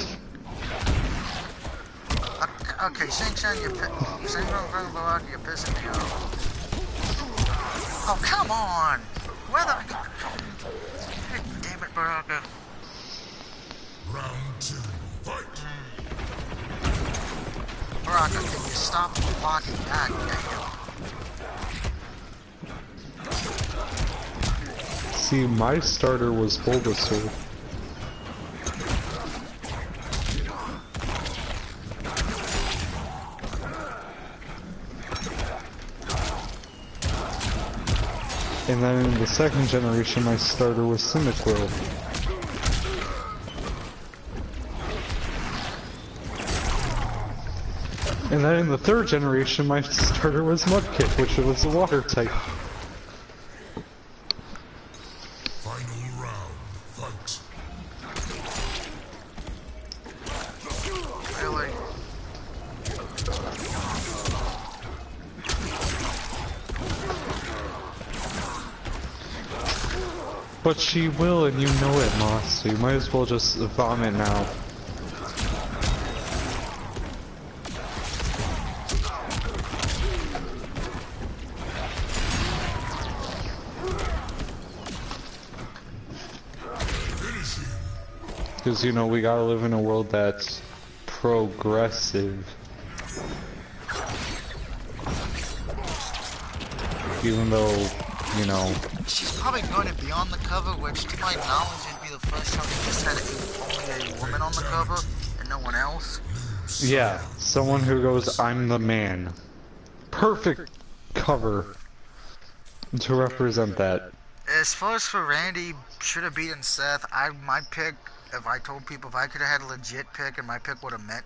Okay, Shang-Chan, you're pissing me off. Oh, come on! Where the... God damn it, Baraka. Round 2, fight! Baraka, can you stop blocking? God damn. See, my starter was Bulbasaur. And then in the second generation, my starter was Cyndaquil. And then in the third generation, my starter was Mudkip, which was a water type. Final round, fight! Really? But she will, and you know it, Moss, so you might as well just vomit now. Because, you know, we gotta live in a world that's progressive. Even though you know. She's probably going to be on the cover, which to my knowledge would be the first time we just had only a woman on the cover and no one else. Yeah, someone who goes, I'm the man. Perfect cover to represent that. As far as for Randy, should have beaten Seth. My pick, if I told people if I could have had a legit pick and my pick would have meant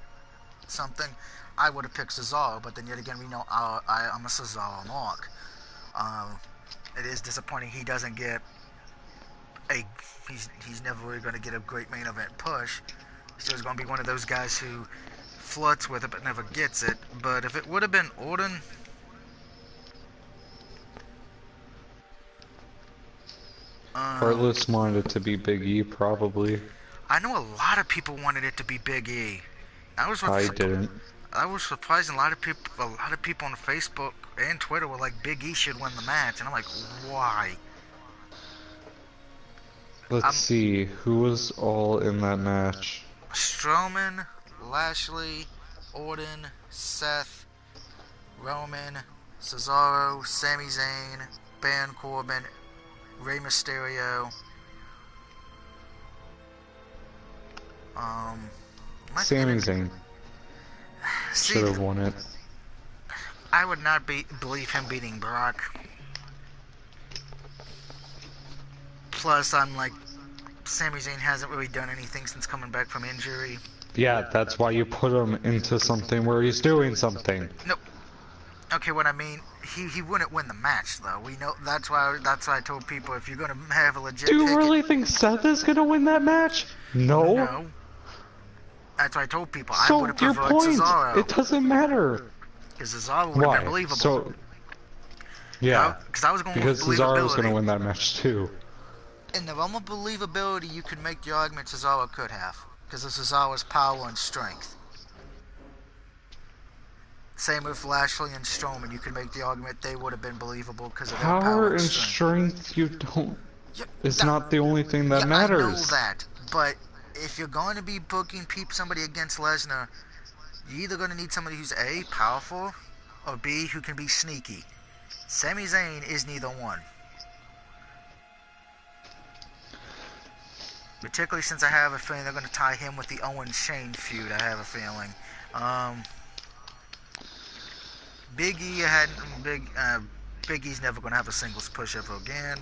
something, I would have picked Cesaro. But then yet again, we know I'm a Cesaro mark. It is disappointing he doesn't get he's never really going to get a great main event push. He's always going to be one of those guys who flirts with it but never gets it. But if it would have been Orton, Heartless wanted it to be Big E, probably. I know a lot of people wanted it to be Big E. I didn't. I was surprised. A lot of people on Facebook and Twitter were like, Big E should win the match, and I'm like, why? Let's see, who was all in that match? Strowman, Lashley, Orton, Seth, Roman, Cesaro, Sami Zayn, Baron Corbin, Rey Mysterio. Sami Zayn should have won it. I would not believe him beating Brock. Plus, I'm like, Sami Zayn hasn't really done anything since coming back from injury. Yeah, that's why you put him into something where he's doing something. Nope. Okay, what I mean, he wouldn't win the match though. We know that's why I told people if you're gonna have a legit. Do you really think Seth is gonna win that match? No. No. That's why I told people I So would have your preferred point, Cesaro. it doesn't matter. Because Cesaro would have been believable. So, yeah, because I was going because with Cesaro was believability. gonna win that match too. In the realm of believability, you could make the argument Cesaro could have, because of Cesaro's power and strength. Same with Lashley and Strowman, you could make the argument they would have been believable because of their Power and strength. strength, you don't. Yeah, It's not the only thing that yeah, matters. I know that, but if you're going to be booking somebody against Lesnar, you're either going to need somebody who's A, powerful, or B, who can be sneaky. Sami Zayn is neither one. Particularly since I have a feeling they're going to tie him with the Owen-Shane feud, I have a feeling. Big E, Big E's never going to have a singles push ever again.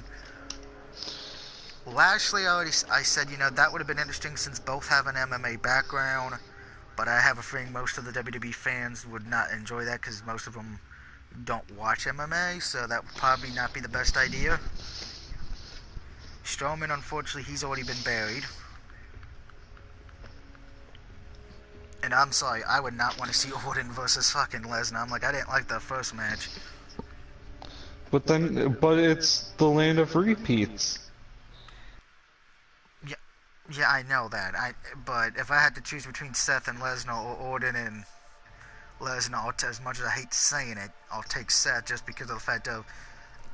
Lashley, I said, that would have been interesting since both have an MMA background, but I have a feeling most of the WWE fans would not enjoy that because most of them don't watch MMA, so that would probably not be the best idea. Strowman, unfortunately, he's already been buried. And I'm sorry, I would not want to see Orton versus fucking Lesnar. I'm like, I didn't like that first match. But it's the land of repeats. Yeah, I know that. But if I had to choose between Seth and Lesnar or Orton and Lesnar, as much as I hate saying it, I'll take Seth just because of the fact of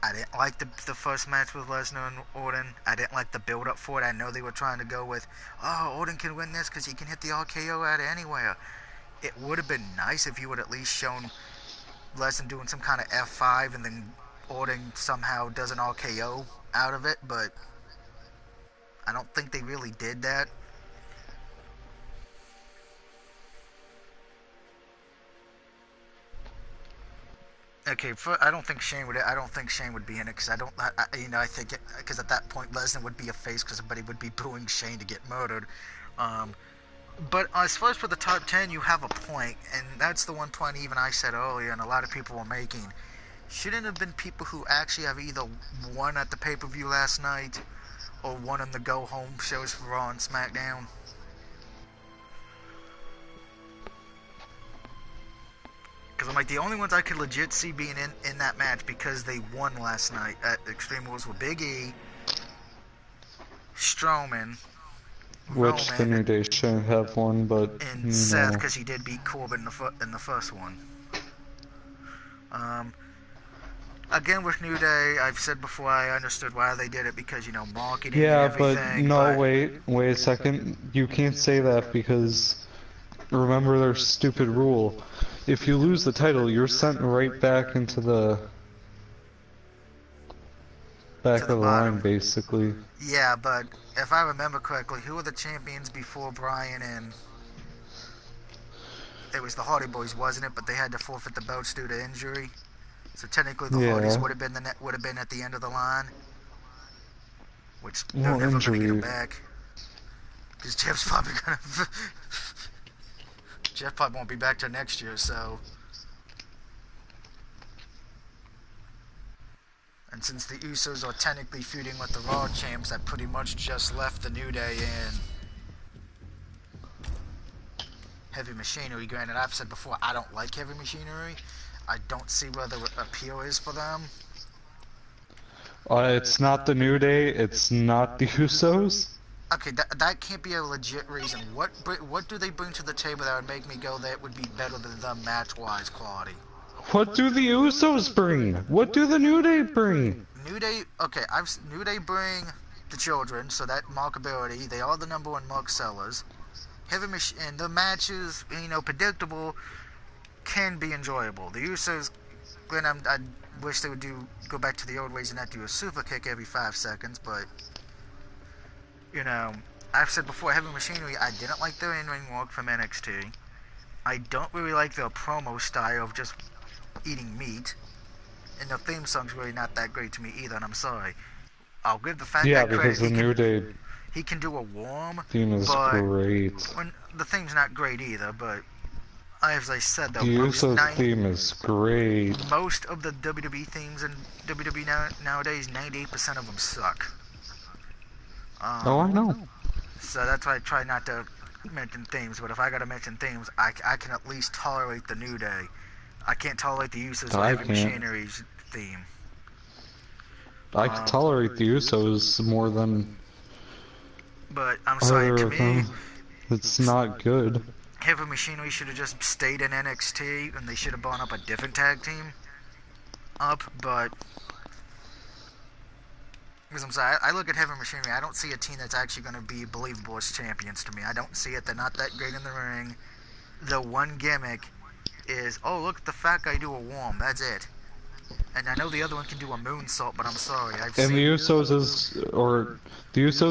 I didn't like the first match with Lesnar and Orton. I didn't like the build-up for it. I know they were trying to go with, oh, Orton can win this because he can hit the RKO out of anywhere. It would have been nice if you would at least shown Lesnar doing some kind of F5 and then Orton somehow does an RKO out of it, but I don't think they really did that. Okay, I don't think Shane would be in it because I think because at that point Lesnar would be a face because somebody would be booing Shane to get murdered. But as far as for the top 10, you have a point, and that's the one point even I said earlier, and a lot of people were making. Shouldn't have been people who actually have either won at the pay-per-view last night or won in the go-home shows for Raw and SmackDown. Because I'm like, the only ones I could legit see being in that match because they won last night at Extreme Rules were Big E, Strowman, Which the Roman, New Day shouldn't have won, but and Seth because he did beat Corbin in the first one. Again with New Day, I've said before I understood why they did it because marketing. yeah, and everything. But wait a second. You can't say that because remember their stupid rule. If you lose the title, you're sent right back into the Back to of the the line, bottom. basically. Yeah, but if I remember correctly, who were the champions before Bryan and it was the Hardy Boys, wasn't it? But they had to forfeit the belts due to injury. So technically, the Hardys Yeah. would have been would have been at the end of the line, which they're Well, never gonna get them injury. back because Jeff's probably gonna Jeff probably won't be back till next year. So, and since the Usos are technically feuding with the Raw champs, that pretty much just left the New Day in Heavy Machinery. Granted, I've said before I don't like Heavy Machinery. I don't see where the appeal is for them. It's not the New Day. It's not the Usos. Okay, that can't be a legit reason. What do they bring to the table that would make me go that would be better than them match-wise quality? What do the Usos bring? What do the New Day bring? New Day, okay, New Day bring the children, so that markability. They are the number one mark sellers. And the matches, predictable, can be enjoyable. The Usos, I wish they would go back to the old ways and not do a super kick every 5 seconds, but I've said before, Heavy Machinery, I didn't like their in-ring work from NXT. I don't really like their promo style of just eating meat. And their theme song's really not that great to me either, and I'm sorry. I'll give the fat Yeah, guy credit. because the New Day He can do a warm, theme is but great. when the theme's not great either, but as I said though, The Usos theme is great. most of the WWE themes in WWE nowadays, 98% of them suck. Oh, I know. So that's why I try not to mention themes, but if I gotta mention themes, I can at least tolerate the New Day. I can't tolerate the Usos or I Heavy can't. Machinery's theme. I could tolerate the Usos more than But I'm sorry, other to of me, them. It's not good. Heavy Machinery should have just stayed in NXT, and they should have brought up a different tag team up, but because I'm sorry, I look at Heavy Machinery, I don't see a team that's actually going to be believable as champions to me. I don't see it. They're not that great in the ring. The one gimmick is, oh, look at the fat guy do a warm. That's it. And I know the other one can do a moonsault, but I'm sorry. And the Usos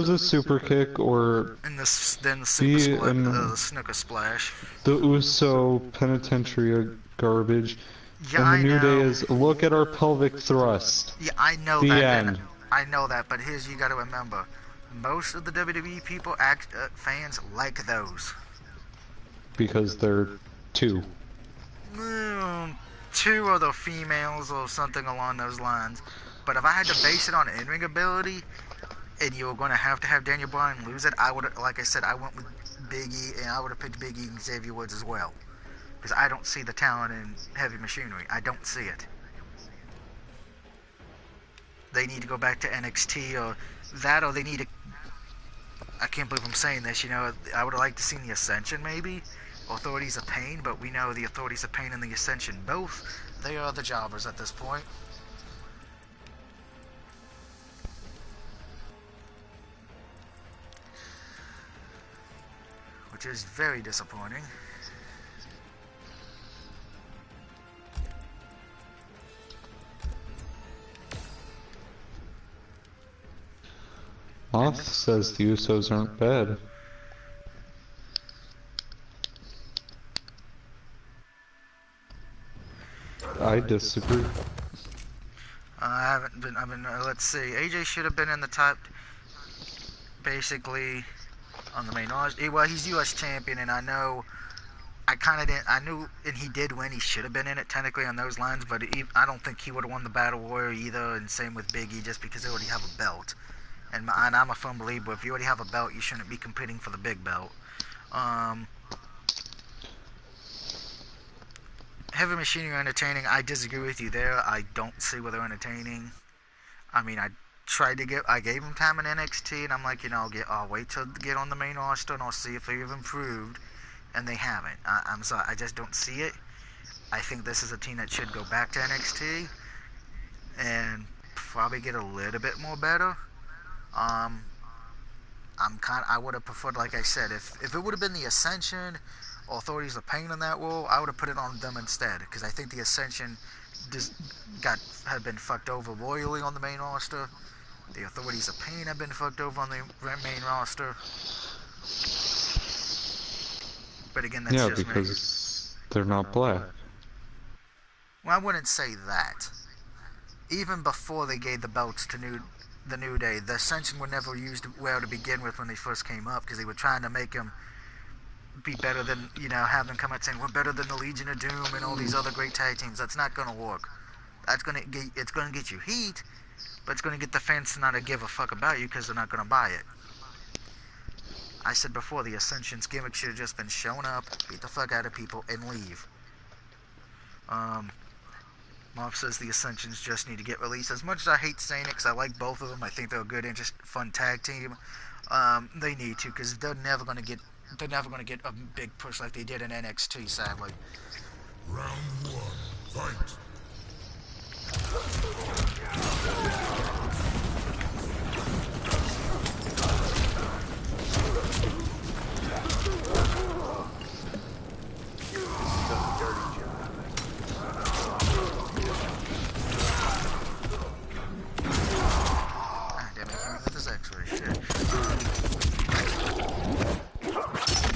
is super kick or and then the the snooker splash. the Uso penitentiary garbage. Yeah, And the I New Day know. is look at our pelvic thrust. Yeah, I know The that. end. I know that, but here's you got to remember: most of the WWE people, fans, like those. Because they're two. Two of the females or something along those lines. But if I had to base it on in-ring ability, and you were going to have Daniel Bryan lose it, I would, like I said, I went with Big E, and I would have picked Big E and Xavier Woods as well. Because I don't see the talent in Heavy Machinery. I don't see it. They need to go back to NXT or that, or they need to. I can't believe I'm saying this. I would have liked to see the Ascension maybe. Authorities of Pain, but we know the Authorities of Pain and the Ascension both. They are the jobbers at this point. Which is very disappointing. Moth says the Usos aren't bad. I disagree. I've been, let's see. AJ should have been in the top, basically, on the main roster. Well, he's U.S. champion, and I know, I kind of didn't, I knew, and he did win. He should have been in it, technically, on those lines, but I don't think he would have won the Battle Royal either, and same with Big E, just because they already have a belt. And I'm a firm believer, if you already have a belt, you shouldn't be competing for the big belt. Heavy Machinery entertaining. I disagree with you there. I don't see where they're entertaining. I mean, I gave them time in NXT, and I'm like, I'll wait till get on the main roster, and I'll see if they've improved, and they haven't. I'm sorry, I just don't see it. I think this is a team that should go back to NXT, and probably get a little bit more better. I would have preferred, like I said, if it would have been the Ascension or Authorities of Pain in that role, I would have put it on them instead, because I think the Ascension had been fucked over royally on the main roster, The Authorities of Pain have been fucked over on the main roster. But again, that's Yeah, just me. because they're not black. Well, I wouldn't say that. Even before they gave the belts to the New Day, the Ascension were never used well to begin with when they first came up, because they were trying to make them be better than, have them come out saying we're better than the Legion of Doom and all these other great tag teams. That's not gonna work. It's gonna get you heat, but it's gonna get the fans to not give a fuck about you because they're not gonna buy it. I said before, the Ascension's gimmick should have just been showing up, beat the fuck out of people, and leave. Moff says the Ascensions just need to get released. As much as I hate saying it, because I like both of them, I think they're a good, fun tag team. They need to, because they're never gonna get a big push like they did in NXT. Sadly. Round one, fight.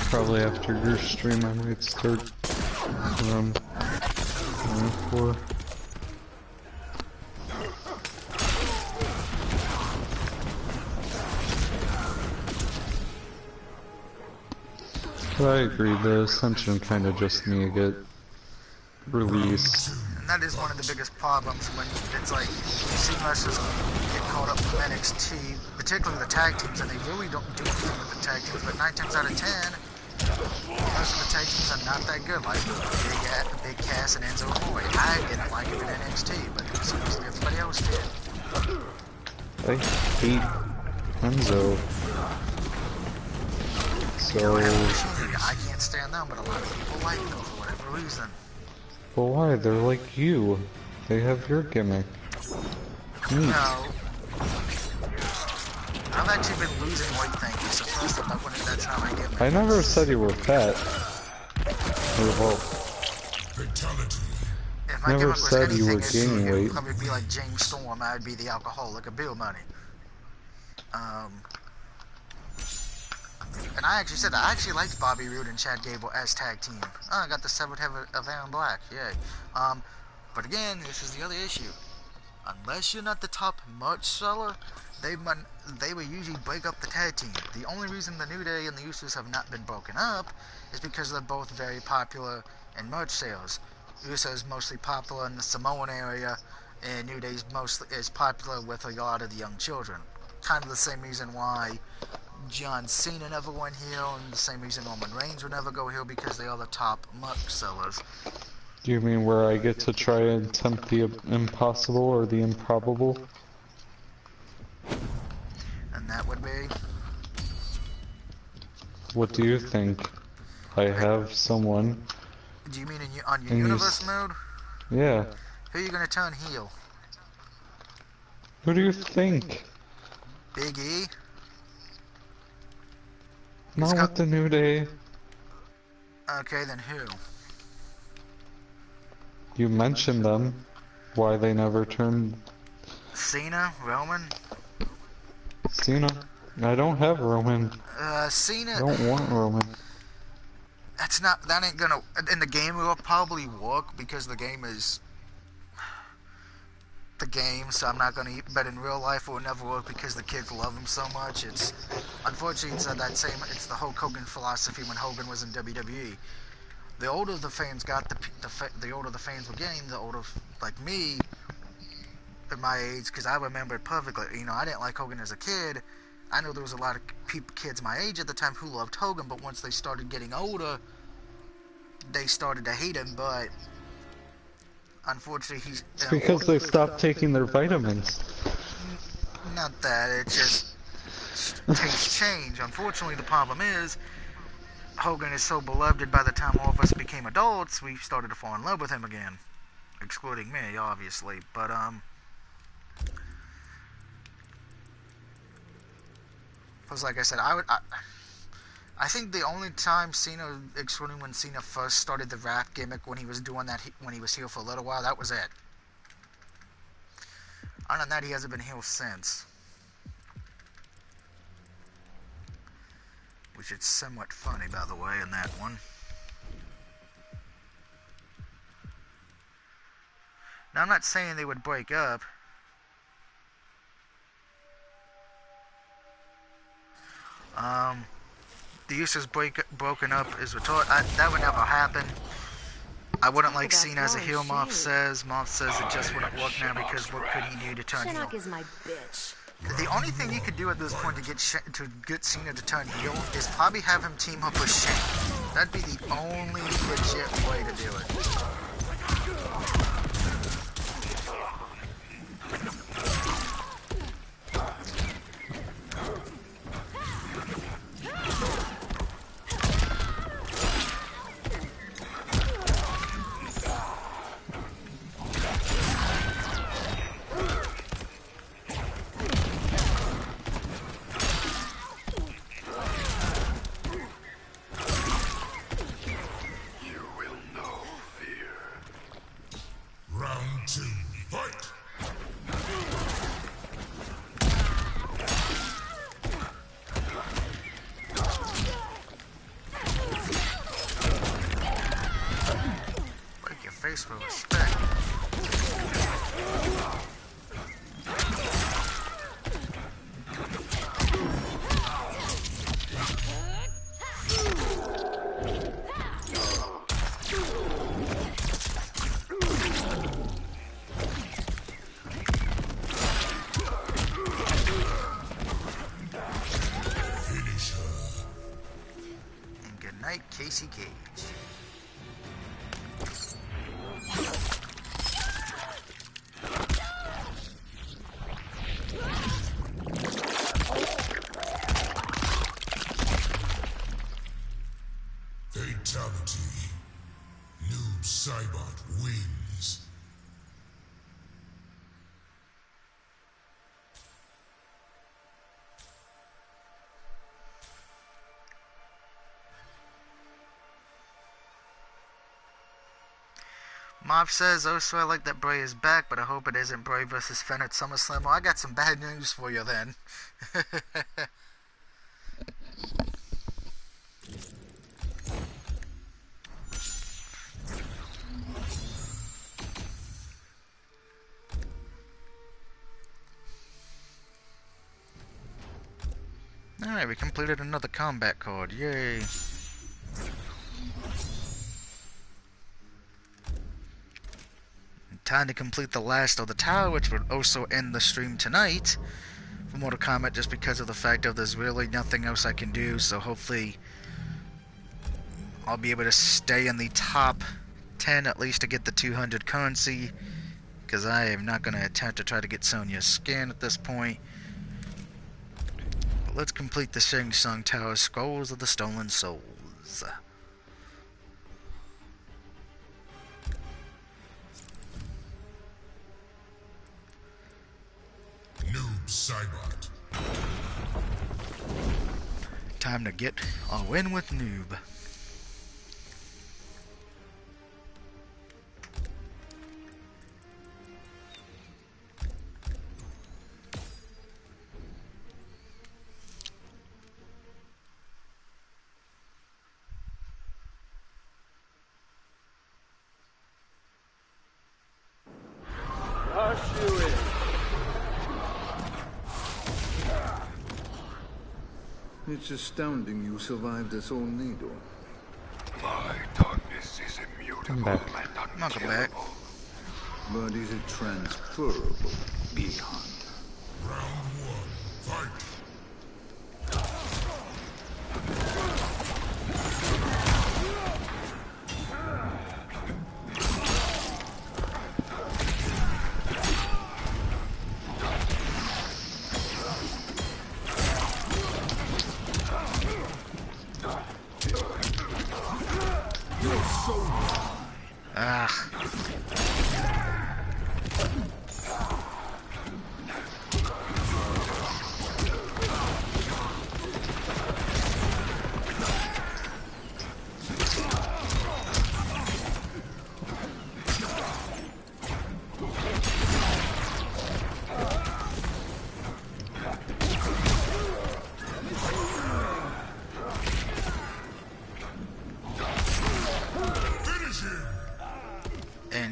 Probably after your stream I might start 4. But I agree, the Ascension kind of just need to get released. And that is one of the biggest problems when it's like you see wrestlers get caught up from NXT, particularly the tag teams, and they really don't do anything with the tag teams. But 9 times out of 10, most of the tag teams are not that good. Like Big Cass and Enzo Amore. I didn't like it in NXT, but it seems like everybody else did. I hate Enzo. So, I can't stand them, but a lot of people like them for whatever reason. but why? They're like you. They have your gimmick. No. I've actually been losing weight, thank you. So first of all, that's not my gimmick. I never said you were fat. Well, Fatality. If my never gimmick was said anything, you were gaining it'd weight. probably be like James Storm. I'd be the alcoholic of Bill Money. And I actually liked Bobby Roode and Chad Gable as tag team. Oh, I got the severed head of Aaron Black, yay. But again, this is the other issue. Unless you're not the top merch seller, they will usually break up the tag team. The only reason the New Day and the Usos have not been broken up is because they're both very popular in merch sales. Usos mostly popular in the Samoan area, and New Day is popular with a lot of the young children. Kind of the same reason why John Cena never went heel, and the same reason Roman Reigns would never go heel, because they are the top merch sellers. Do you mean where I get to try and attempt the impossible or the improbable? And that would be... What do you think? I have someone. Do you mean on your universe mode? Yeah. Who are you going to turn heel? Who do you think? Big E? Not with the New Day. Okay, then who? You mentioned them. Why they never turned Cena? Roman? Cena? I don't have Roman. Cena... I don't want Roman. That ain't gonna... In the game, it will probably work, because the game is... the game, so I'm not gonna... But in real life, it will never work because the kids love him so much. It's... Unfortunately, it's it's the Hulk Hogan philosophy when Hogan was in WWE. The older the fans got, the older the fans were getting, the older, like me, at my age, because I remember it perfectly. I didn't like Hogan as a kid. I know there was a lot of kids my age at the time who loved Hogan, but once they started getting older, they started to hate him, but unfortunately It's because they stopped taking their vitamins. Not that, it just tastes change. Unfortunately, the problem is, Hogan is so beloved by the time all of us became adults, we started to fall in love with him again. Excluding me, obviously. But, because like I said, I think the only time Cena, excluding when Cena first started the rap gimmick, when he was doing that, when he was heel for a little while, that was it. Other than that, he hasn't been heel since. which is somewhat funny, by the way, in that one. Now, I'm not saying they would break up. The use is broken up is retort. That would never happen. I wouldn't like seen as a heel. Moth says it just wouldn't work now because what could he do to turn heel? Is my bitch. The only thing you could do at this point to get Cena to turn heel is probably have him team up with Shane. That'd be the only legit way to do it. Round 2, fight! Break your face for respect. Casey Cage. Fatality. Noob Saibot wins. Mob says, oh, so I like that Bray is back, but I hope it isn't Bray versus Finn at SummerSlam. Well, I got some bad news for you then. Alright, we completed another combat card. Yay. Time to complete the last of the tower, which would also end the stream tonight for Mortal Kombat, just because of the fact of there's really nothing else I can do. So hopefully I'll be able to stay in the top 10 at least to get the 200 currency, because I am not going to attempt to try to get Sonya's skin at this point. But let's complete the Shang Tsung Tower, Scrolls of the Stolen Souls. Noob Saibot. Time to get a win with Noob. Rush you in. It's astounding you survived this tornado. My darkness is immutable back. and Welcome back. unkillable. But is it transferable beyond? Round 1, fight! Ah.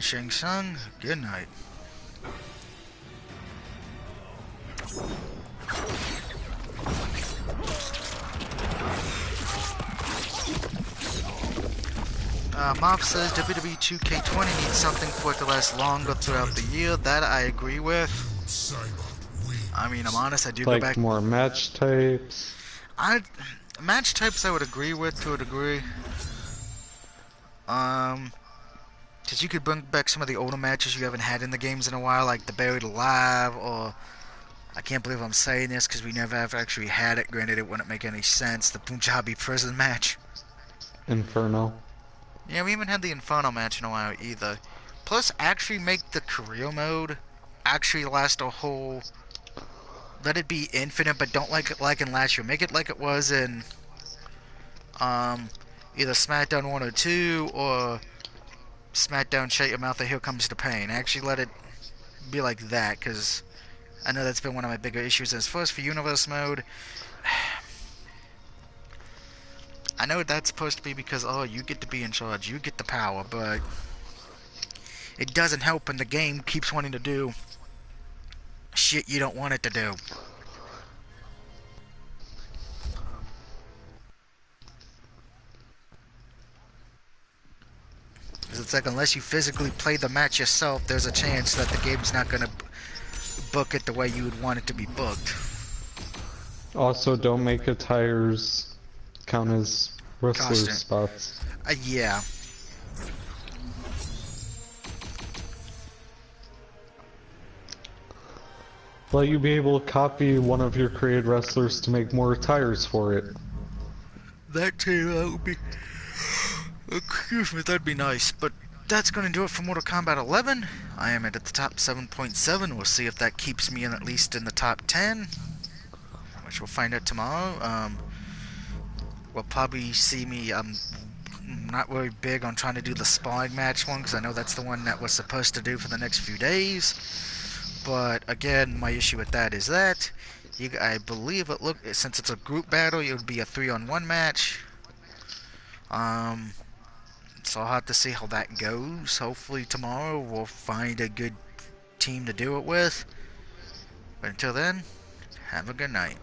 Shang Tsung, good night. Mob says WWE 2K20 needs something for it to last longer throughout the year. That I agree with. I mean, I'm honest, I do go Like back. more match types. Match types I would agree with to a degree. Because you could bring back some of the older matches you haven't had in the games in a while, like the Buried Alive, or I can't believe I'm saying this because we never have actually had it. Granted, it wouldn't make any sense. The Punjabi prison match. Inferno. Yeah, we haven't had the Inferno match in a while either. Plus, actually make the career mode actually last a whole. Let it be infinite, but don't like it like in last year. Make it like it was in either SmackDown 102 or SmackDown Shut Your Mouth and Here Comes the Pain. Actually let it be like that, because I know that's been one of my bigger issues. As far as for Universe mode, I know that's supposed to be because, oh, you get to be in charge, you get the power, but it doesn't help when the game keeps wanting to do shit you don't want it to do. It's like unless you physically play the match yourself, there's a chance that the game's not going to book it the way you would want it to be booked. Also, don't make attires count as wrestler spots. Yeah. Let you be able to copy one of your created wrestlers to make more attires for it. That too, that would be... Excuse me, that'd be nice. But that's going to do it for Mortal Kombat 11. I am at the top 7.7. We'll see if that keeps me in at least in the top 10. Which we'll find out tomorrow. We'll probably see me... I'm not really big on trying to do the sparring match one, because I know that's the one that was supposed to do for the next few days. But again, my issue with that is that I believe since it's a group battle, it would be a 3-on-1 match. So I'll have to see how that goes. Hopefully tomorrow we'll find a good team to do it with. But until then, have a good night.